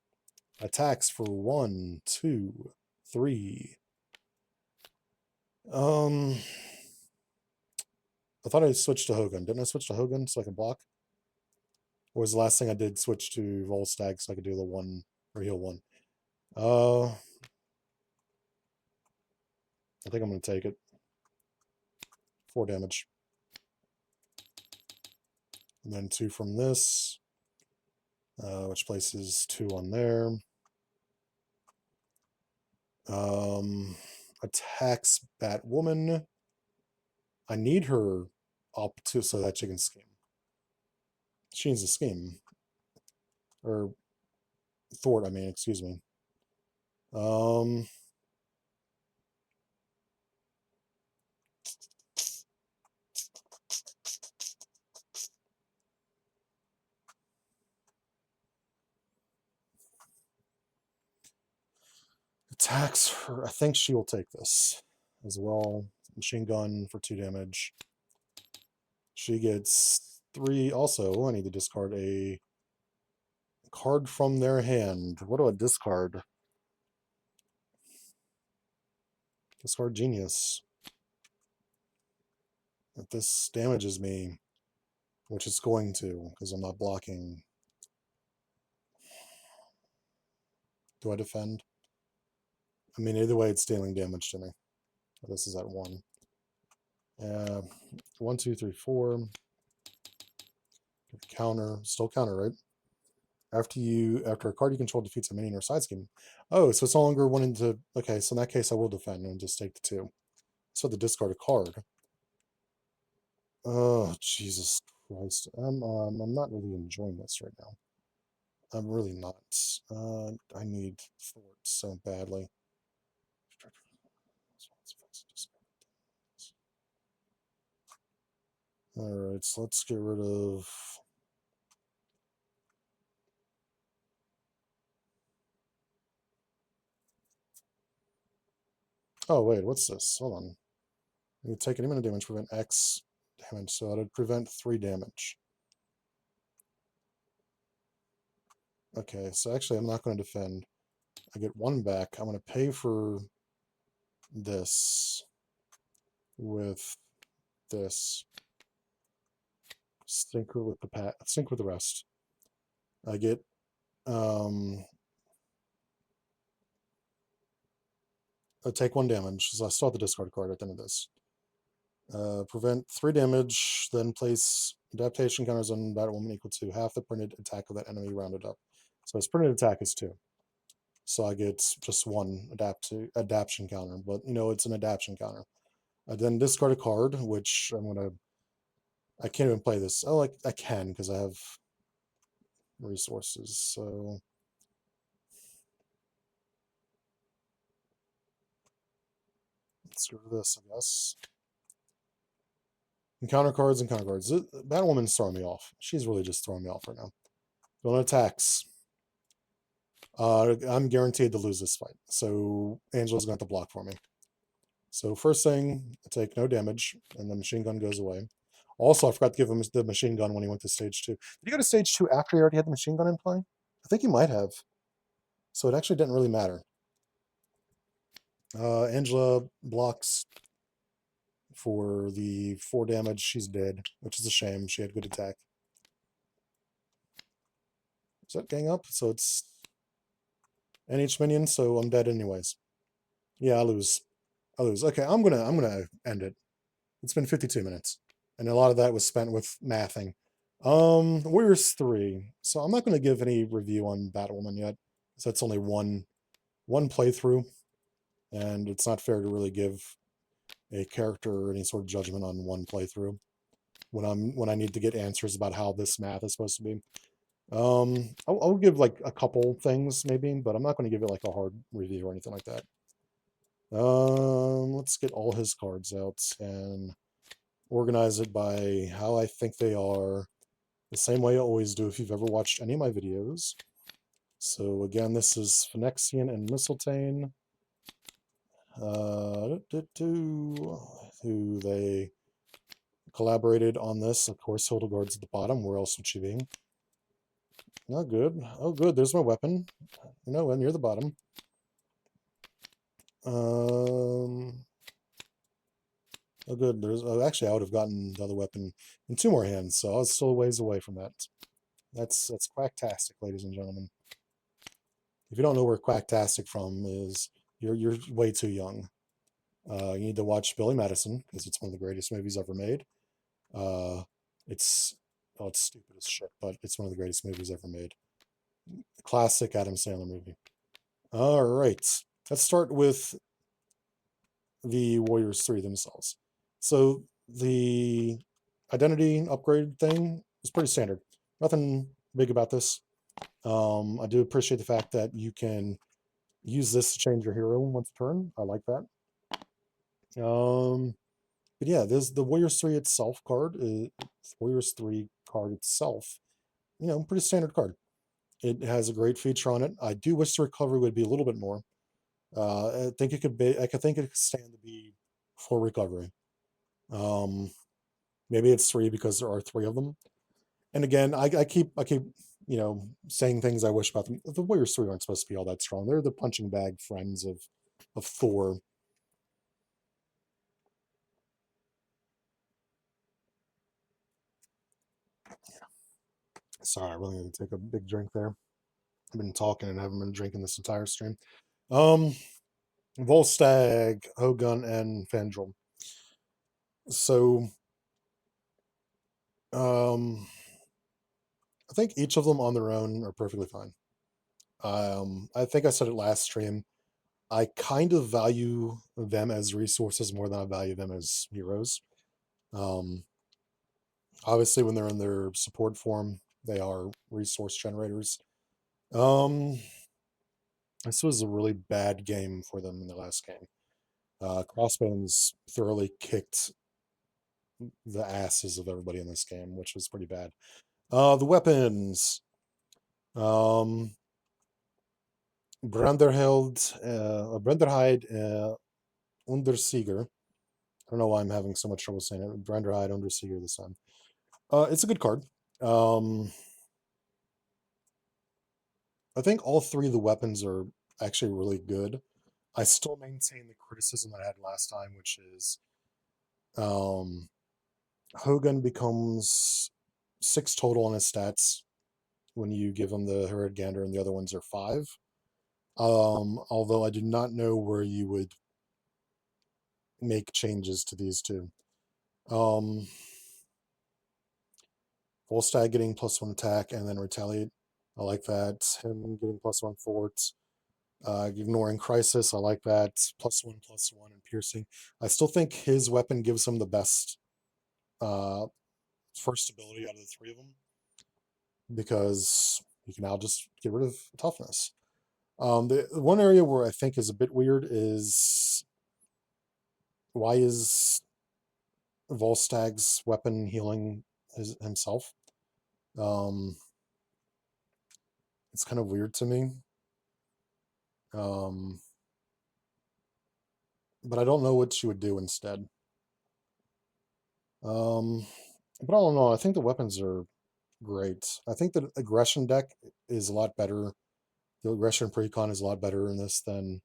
Attacks for 1, 2, 3. I thought I switched to Hogan. Didn't I switch to Hogan so I could block? Or was the last thing I did switch to Volstagg so I could do the 1 or heal 1? I think I'm going to take it. 4 damage. And then 2 from this, which places 2 on there. Attacks Batwoman. I need her up to so that she can scheme. She needs to scheme. Or thwart, I mean, excuse me. Attacks her. I think she will take this as well. Machine gun for 2 damage. She gets 3. Also, I need to discard a card from their hand. What do I discard? Discard Genius. If this damages me, which it's going to, because I'm not blocking. Do I defend? I mean, either way, it's dealing damage to me. This is at 1. 1, 2, 3, 4. Counter. Still counter, right? After a card you control defeats a minion or side scheme. Oh, so it's no longer wanting to. Okay, so in that case, I will defend and just take the 2. So the discard a card. Oh, Jesus Christ. I'm not really enjoying this right now. I'm really not. I need thwart so badly. Alright, so let's get rid of. Oh, wait, what's this? Hold on. You take any minute damage, prevent X damage, so that'd prevent 3 damage. Okay, so actually I'm not going to defend. I get 1 back. I'm going to pay for this with this. Sync with sync with the rest. I get I take 1 damage, so I still have the discard card at the end of this. Prevent 3 damage, then place adaptation counters on Batwoman equal to half the printed attack of that enemy rounded up. So his printed attack is 2. So I get just 1 adaptation counter, but it's an adaptation counter. I then discard a card, which I can't even play this. Oh, I can because I have resources. So let's go to this, I guess. And counter cards and counter cards. Batwoman's throwing me off. She's really just throwing me off right now. Going attacks. I'm guaranteed to lose this fight. So Angela's going to have to block for me. So first thing, I take no damage, and the machine gun goes away. Also, I forgot to give him the machine gun when he went to stage 2. Did he go to stage 2 after he already had the machine gun in play? I think he might have. So it actually didn't really matter. Angela blocks for the 4 damage. She's dead, which is a shame. She had good attack. Is that gang up? So it's NH minion, so I'm dead anyways. Yeah, I lose. Okay, I'm gonna end it. It's been 52 minutes. And a lot of that was spent with mathing. Warriors 3. So I'm not gonna give any review on Batwoman yet. So that's only one playthrough. And it's not fair to really give a character or any sort of judgment on one playthrough when I need to get answers about how this math is supposed to be. I'll give like a couple things maybe, but I'm not going to give it like a hard review or anything like that. Let's get all his cards out and organize it by how I think they are, the same way I always do if you've ever watched any of my videos. So again, this is Phenexian and Mysteltainn. Who they collaborated on this. Of course, Hildegard's at the bottom. Where else would she be? Not good. Oh, good. There's my weapon. No, and near the bottom. Oh, good. Actually, I would have gotten the other weapon in 2 more hands, so I was still a ways away from that. That's quacktastic, ladies and gentlemen. If you don't know where quacktastic from is, you're way too young. You need to watch Billy Madison because it's one of the greatest movies ever made. It's stupid as shit, but it's one of the greatest movies ever made. Classic Adam Sandler movie. All right, let's start with the Warriors 3 themselves. So the identity upgrade thing is pretty standard. Nothing big about this. I do appreciate the fact that you can use this to change your hero once a turn. I like that. But yeah, there's the Warriors 3 itself card. Warriors 3 card itself, pretty standard card. It has a great feature on it. I do wish the recovery would be a little bit more. I think it could be. I think it could stand to be 4 recovery. Maybe it's 3 because there are 3 of them. And again, I keep saying things I wish about them. The Warriors 3 aren't supposed to be all that strong. They're the punching bag friends of Thor. Sorry, I really need to take a big drink there. I've been talking and haven't been drinking this entire stream. Volstagg, Hogun, and Fandral. So, I think each of them on their own are perfectly fine. I think I said it last stream. I kind of value them as resources more than I value them as heroes. Obviously, when they're in their support form, they are resource generators. This was a really bad game for them in the last game. Crossbones thoroughly kicked the asses of everybody in this game, which was pretty bad. The weapons. Branderheld, Branderhide, Undersieger. I don't know why I'm having so much trouble saying it. Render hide, underseer this time. It's a good card. I think all three of the weapons are actually really good. I still maintain the criticism that I had last time, which is um, Hogan becomes 6 total on his stats when you give him the Herod Gander, and the other ones are 5. Although I do not know where you would make changes to these two. Volstagg getting +1 attack and then retaliate. I like that. Him getting +1 forts. Ignoring crisis. I like that. +1/+1 and piercing. I still think his weapon gives him the best first ability out of the three of them because you can now just get rid of toughness. The one area where I think is a bit weird is why is Volstagg's weapon healing himself? It's kind of weird to me. But I don't know what she would do instead. But I don't know. I think the weapons are great. I think the aggression deck is a lot better. The aggression precon is a lot better in this than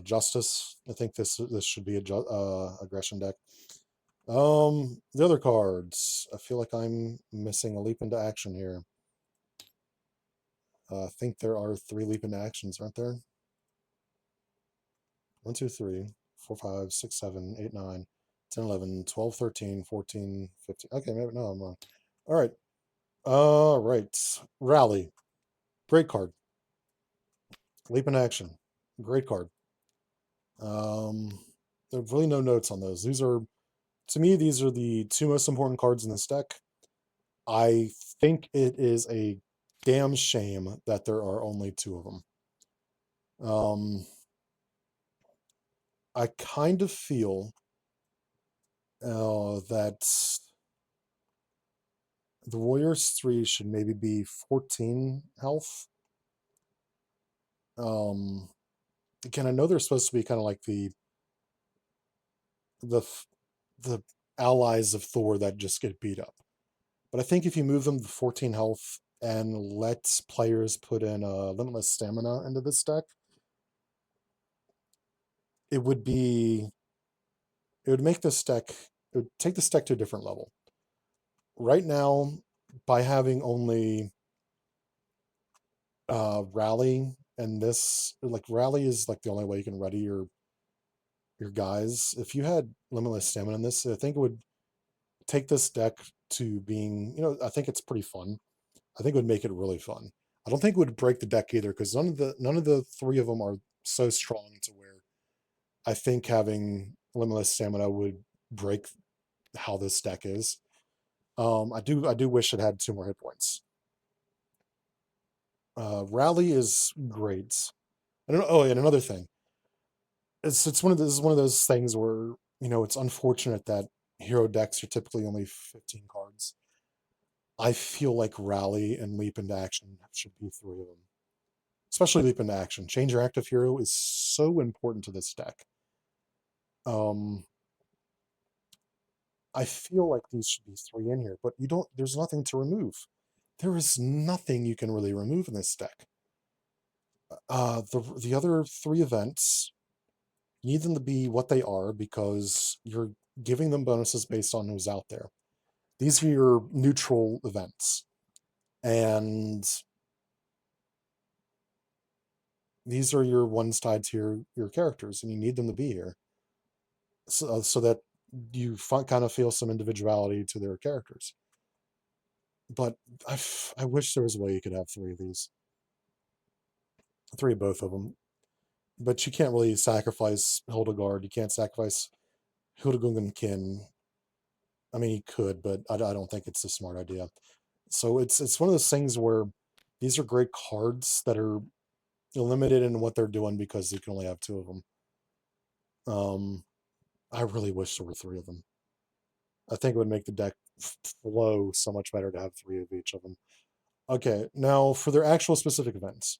justice. I think this should be a aggression deck. The other cards. I feel like I'm missing a leap into action here. I think there are 3 leap into actions, aren't there? 1, 2, 3, 4, 5, 6, 7, 8, 9, 10, 11, 12, 13, 14, 15. Okay, maybe no, I'm wrong. All right. Rally. Great card. Leap in action. Great card. There are really no notes on those. These are, to me, these are the 2 most important cards in this deck. I think it is a damn shame that there are only 2 of them. I kind of feel that the Warriors 3 should maybe be 14 health. Again, I know they're supposed to be kind of like the the allies of Thor that just get beat up. But I think if you move them to 14 health and let players put in limitless stamina into this deck, it would make this deck, it would take this deck to a different level. Right now, by having only rally and this, like rally is like the only way you can ready your guys. If you had limitless stamina in this, I think it would take this deck to being, I think it's pretty fun. I think it would make it really fun. I don't think it would break the deck either because none of the 3 of them are so strong to where I think having limitless stamina would break how this deck is. I do wish it had 2 more hit points. Rally is great. I don't know. Oh, and another thing, it's one of those things where it's unfortunate that hero decks are typically only 15 cards. I feel like Rally and Leap into Action should be 3 of them. Especially Leap into Action. Change your active hero is so important to this deck. I feel like these should be 3 in here, but there's nothing to remove. There is nothing you can really remove in this deck. The other 3 events, you need them to be what they are because you're giving them bonuses based on who's out there. These are your neutral events. And these are your ones tied to your characters, and you need them to be here so that you kind of feel some individuality to their characters. But I wish there was a way you could have 3 of these. 3 of both of them. But you can't really sacrifice Hildegard. You can't sacrifice Hildegungenkin. I mean, you could, but I don't think it's a smart idea. So it's one of those things where these are great cards that are limited in what they're doing because you can only have 2 of them. I really wish there were 3 of them. I think it would make the deck flow so much better to have 3 of each of them. Okay, now for their actual specific events.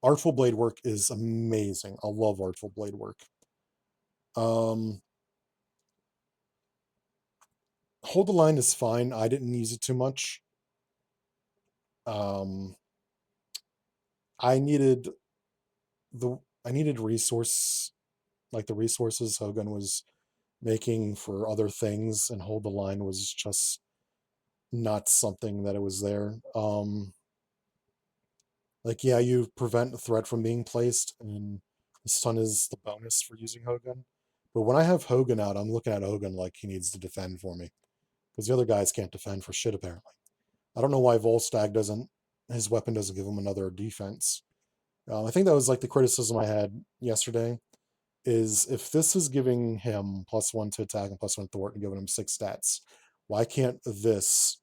Artful Blade Work is amazing. I love Artful Blade Work. Um, Hold the line is fine. I didn't use it too much. Um, I needed the I needed resource like the resources Hogan was making for other things, and hold the line was just not something that it was there. Like, yeah, you prevent a threat from being placed, and the stun is the bonus for using Hogan. But when I have Hogan out, I'm looking at Hogan like he needs to defend for me, because the other guys can't defend for shit apparently. I don't know why Volstagg doesn't, his weapon doesn't give him another defense. I think that was like the criticism I had yesterday, is if this is giving him +1 to attack and +1 thwart and giving him 6 stats, why can't this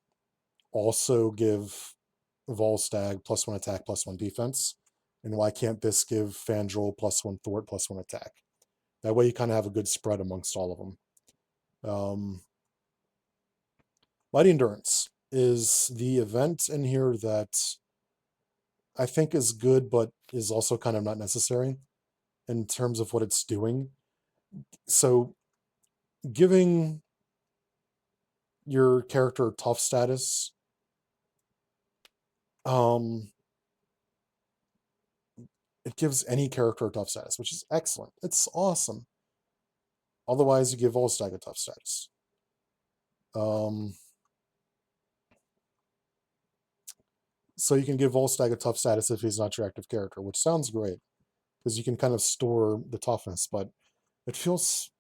also give Volstagg +1 attack, +1 defense? And why can't this give Fandral +1 thwart, +1 attack? That way you kind of have a good spread amongst all of them. Mighty Endurance is the event in here that I think is good, but is also kind of not necessary in terms of what it's doing. So giving your character tough status, um, it gives any character a tough status, which is excellent. It's awesome. Otherwise, you give Volstagg a tough status. So you can give Volstagg a tough status if he's not your active character, which sounds great, because you can kind of store the toughness, but it feels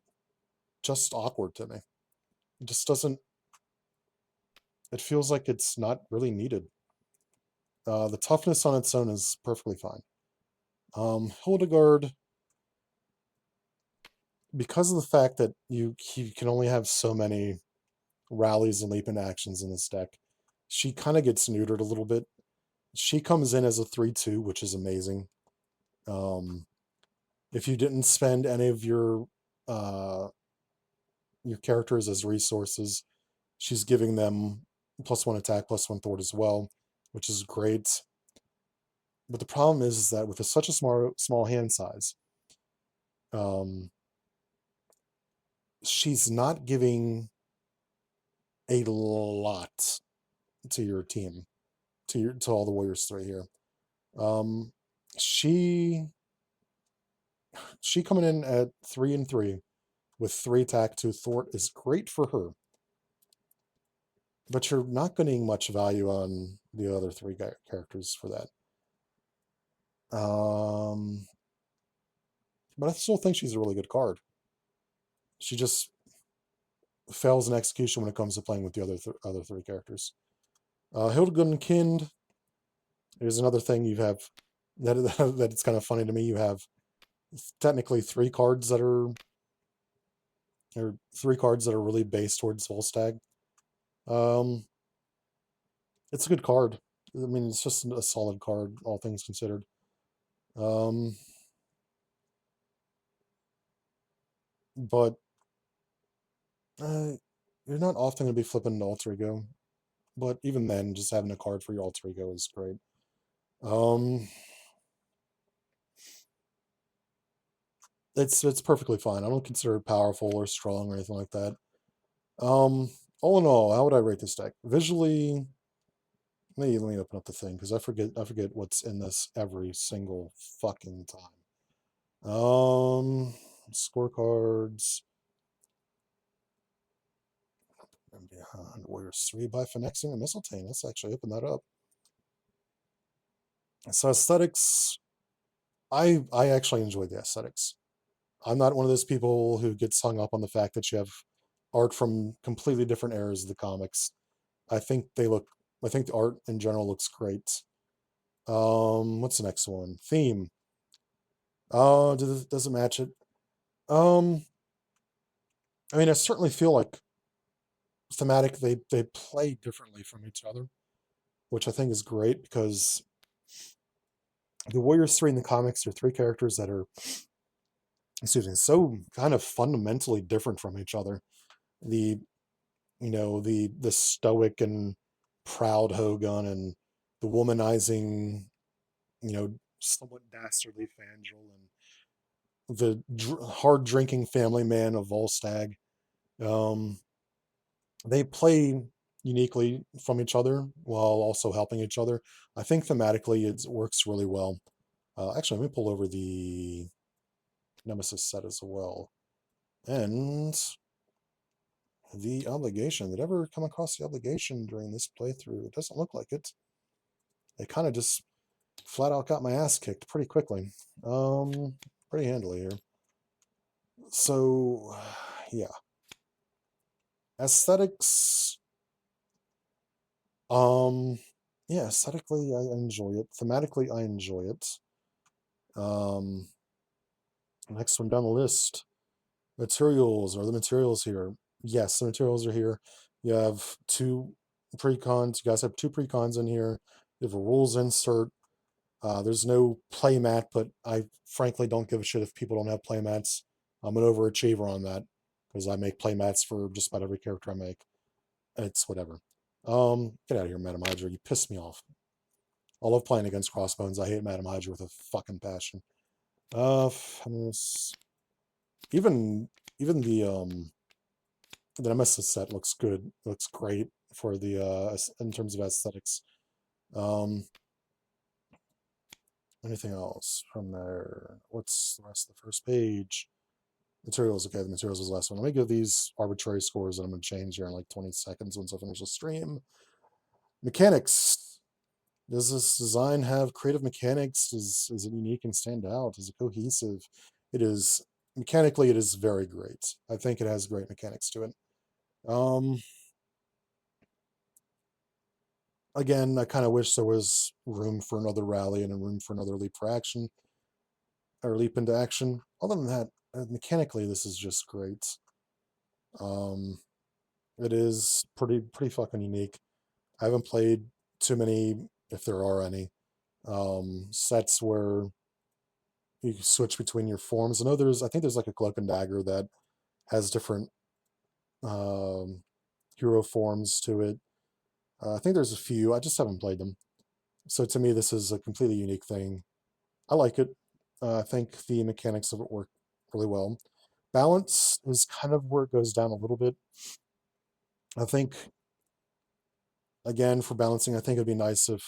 just awkward to me. It just doesn't, it feels like it's not really needed. The toughness on its own is perfectly fine. Hildegard, because of the fact that you can only have so many rallies and leap in actions in this deck, she kind of gets neutered a little bit. She comes in as a 3/2, which is amazing. If you didn't spend any of your characters as resources, she's giving them +1 attack, +1 thwart as well, which is great. But the problem is that with such a small hand size, um, she's not giving a lot to your team, to all the Warriors 3 here. Um, she coming in at 3/3 with 3 attack, 2 thwart is great for her, but you're not getting much value on the other 3 characters for that. But I still think she's a really good card. She just fails in execution when it comes to playing with the other 3 characters. Hildegund is another thing you have that that it's kind of funny to me. You have technically 3 cards that are really based towards Volstagg. It's a good card. I mean, it's just a solid card, all things considered. But you're not often going to be flipping an alter ego. But even then, just having a card for your alter ego is great. It's perfectly fine. I don't consider it powerful or strong or anything like that. All in all, how would I rate this deck? Visually, let me open up the thing, because I forget what's in this every single fucking time. Scorecards. And behind Warriors 3 by Phenexian and Mysteltainn. Let's actually open that up. So aesthetics, I actually enjoy the aesthetics. I'm not one of those people who gets hung up on the fact that you have art from completely different eras of the comics. I think I think the art in general looks great. What's the next one? Theme. Does it match it? Um, I mean, I certainly feel like thematic they play differently from each other, which I think is great, because the Warriors 3 in the comics are 3 characters that are, excuse me, so kind of fundamentally different from each other. The the stoic and proud Hogun, and the womanizing, somewhat dastardly Fandral, and the hard drinking family man of Volstagg. Um, they play uniquely from each other while also helping each other. I think thematically it works really well. Actually, let me pull over the Nemesis set as well. And the obligation. Did I ever come across the obligation during this playthrough? It doesn't look like it. They kind of just flat out got my ass kicked pretty quickly. Pretty handily here. So, yeah. Aesthetics. Um, yeah, aesthetically I enjoy it. Thematically I enjoy it. Um, Next one down the list. Materials. Are the materials here? Yes, the materials are here. You have two precons. You guys have two precons in here. You have a rules insert. There's no playmat, but I frankly don't give a shit if people don't have playmats. I'm an overachiever on that because I make playmats for just about every character I make. It's whatever. Get out of here, Madam Hydra. You piss me off. I love playing against Crossbones. I hate Madam Hydra with a fucking passion. Uh, even even the Nemesis set looks good. Looks great for the in terms of aesthetics. Um, Anything else from there? What's the rest of the first page? Materials. Okay, the materials is the last one. Let me give these arbitrary scores that I'm going to change here in like 20 seconds once I finish the stream. Mechanics. Does this design have creative mechanics? Is it unique and stand out? Is it cohesive? It is. Mechanically, it is very great. I think it has great mechanics to it. Again, I kind of wish there was room for another rally and a room for another leap for action or leap into action. Other than that, mechanically, this is just great. Um, it is pretty fucking unique. I haven't played too many, if there are any, sets where you can switch between your forms. I think there's like a cloak and dagger that has different um, hero forms to it. I think there's a few. I just haven't played them. So to me, this is a completely unique thing. I like it. I think the mechanics of it work really well. Balance is kind of where it goes down a little bit. I think, again, for balancing, I think it'd be nice if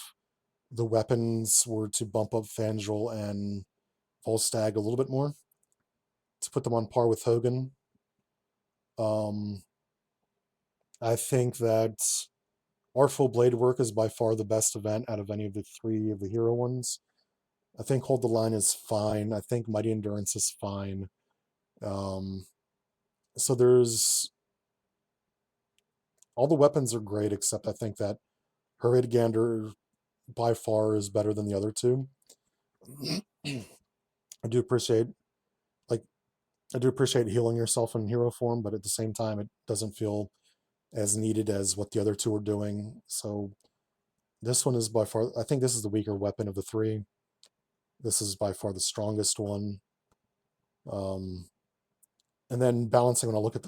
the weapons were to bump up Fangel and Volstagg a little bit more to put them on par with Hogan. Um, I think that Artful Blade Work is by far the best event out of any of the three of the hero ones. I think Hold the Line is fine. I think Mighty Endurance is fine. Um, so there's all the weapons are great, except I think that Hurried Gander by far is better than the other two. I do appreciate like I do appreciate healing yourself in hero form, but at the same time, it doesn't feel as needed as what the other two are doing. So this one is by far. I think this is the weaker weapon of the three. This is by far the strongest one. Um, and then balancing when I look at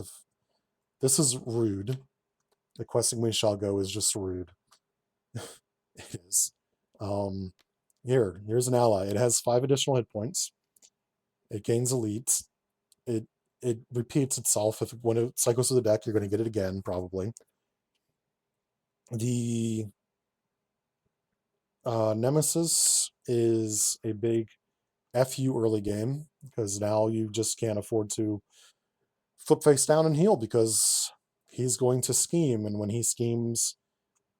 this is rude. The questing we shall go is just rude. It is. Um, here's an ally. It has 5 additional hit points. It gains elite. It it repeats itself. If when it cycles through the deck, you're going to get it again, probably. The Nemesis is a big FU early game because now you just can't afford to flip face down and heal because he's going to scheme. And when he schemes,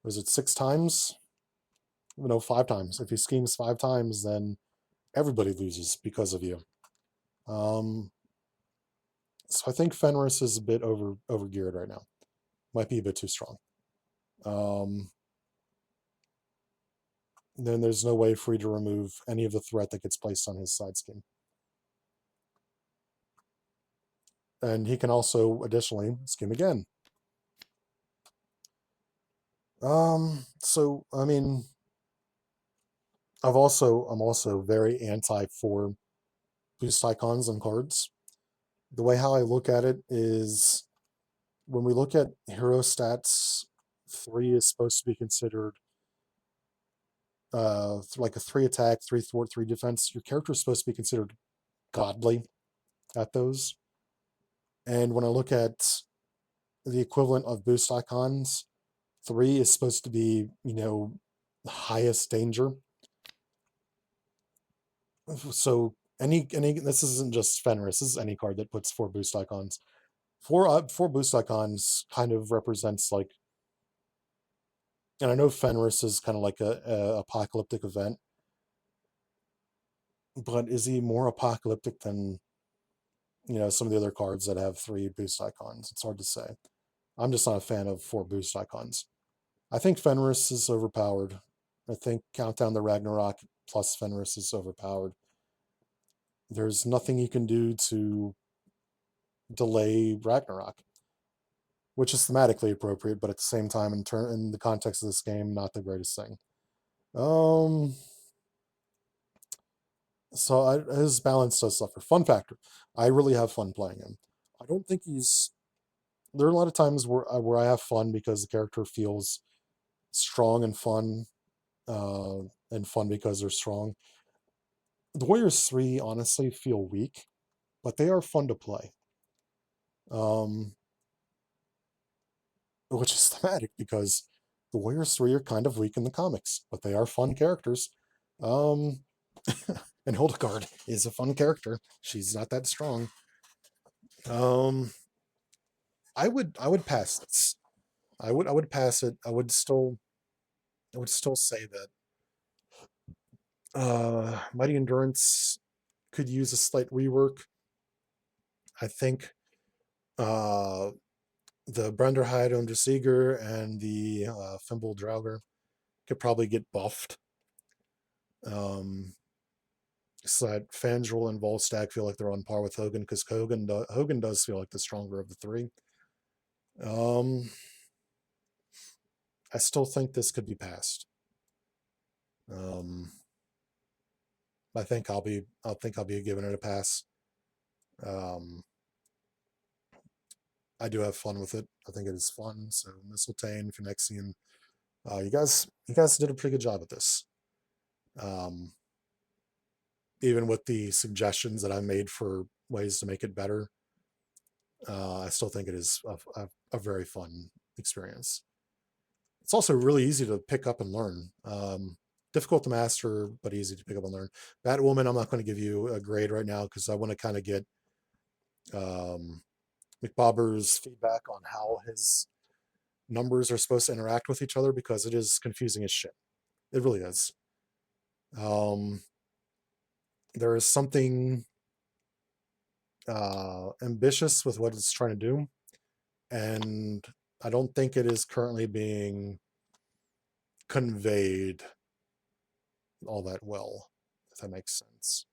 was it 6 times? No, 5 times. If he schemes 5 times, then everybody loses because of you. So I think Fenris is a bit overgeared right now. Might be a bit too strong. Then there's no way for you to remove any of the threat that gets placed on his side scheme. And he can also additionally scheme again. So I mean, I'm also very anti for boost icons on cards. The way how I look at it is when we look at hero stats, 3 is supposed to be considered like a 3 attack, 3 thwart, 3 defense. Your character is supposed to be considered godly. at those. And when I look at the equivalent of boost icons, 3 is supposed to be, the highest danger. So any this isn't just Fenris, this is any card that puts 4 boost icons. Four boost icons kind of represents like, and I know Fenris is kind of like a apocalyptic event, but is he more apocalyptic than some of the other cards that have 3 boost icons? It's hard to say. I'm just not a fan of 4 boost icons. I think Fenris is overpowered. I think Countdown to Ragnarok plus Fenris is overpowered. There's nothing you can do to delay Ragnarok, which is thematically appropriate, but at the same time, in the context of this game, not the greatest thing. So his balance does suffer. Fun factor: I really have fun playing him. I don't think he's. There are a lot of times where I have fun because the character feels strong and fun because they're strong. The Warriors 3 honestly feel weak, but they are fun to play. Which is thematic because the Warriors 3 are kind of weak in the comics, but they are fun characters. Um, and Hildegard is a fun character. She's not that strong. Um, I would pass this. I would pass it. I would still say that Mighty Endurance could use a slight rework. I think uh the Brenderheide und Sieger and the Fimble Draugr could probably get buffed. So that Fandral and Volstagg feel like they're on par with Hogan because Hogan does feel like the stronger of the 3. I still think this could be passed. I think I'll be giving it a pass. I do have fun with it. I think it is fun. So Mysteltainn, Phenexian, you guys did a pretty good job at this. Even with the suggestions that I made for ways to make it better, I still think it is a very fun experience. It's also really easy to pick up and learn. Difficult to master, but easy to pick up and learn. Batwoman, I'm not going to give you a grade right now because I want to kind of get Mcbober's feedback on how his numbers are supposed to interact with each other because it is confusing as shit. It really is. There is something ambitious with what it's trying to do, and I don't think it is currently being conveyed all that well, if that makes sense.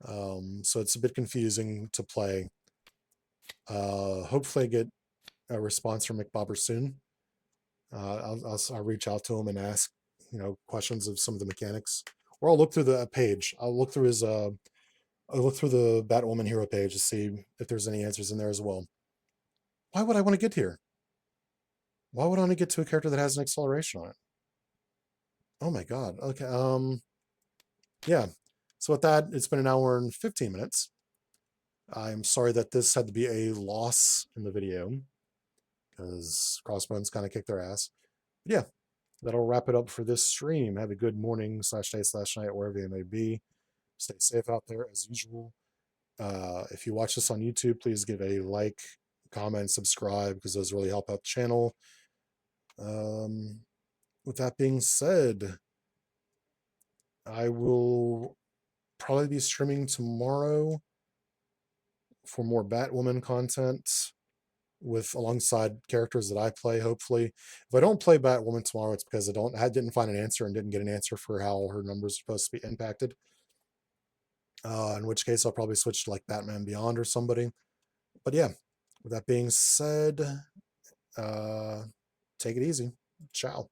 So it's a bit confusing to play. Hopefully I get a response from Mcbober soon. I'll reach out to him and ask, questions of some of the mechanics, or I'll look through the page. I'll look through the Batwoman hero page to see if there's any answers in there as well. Why would I want to get here? Why would I want to get to a character that has an acceleration on it? Oh my god. Okay. Yeah. So with that, it's been an hour and 15 minutes. I'm sorry that this had to be a loss in the video because Crossbones kind of kicked their ass. But yeah, that'll wrap it up for this stream. Have a good morning /day/night, wherever you may be. Stay safe out there as usual. If you watch this on YouTube, please give a like, comment, subscribe because those really help out the channel. With that being said, I will probably be streaming tomorrow for more Batwoman content alongside characters that I play, hopefully. If I don't play Batwoman tomorrow, it's because I didn't find an answer and didn't get an answer for how her numbers are supposed to be impacted. In which case I'll probably switch to like Batman Beyond or somebody. But yeah, with that being said, take it easy. Ciao.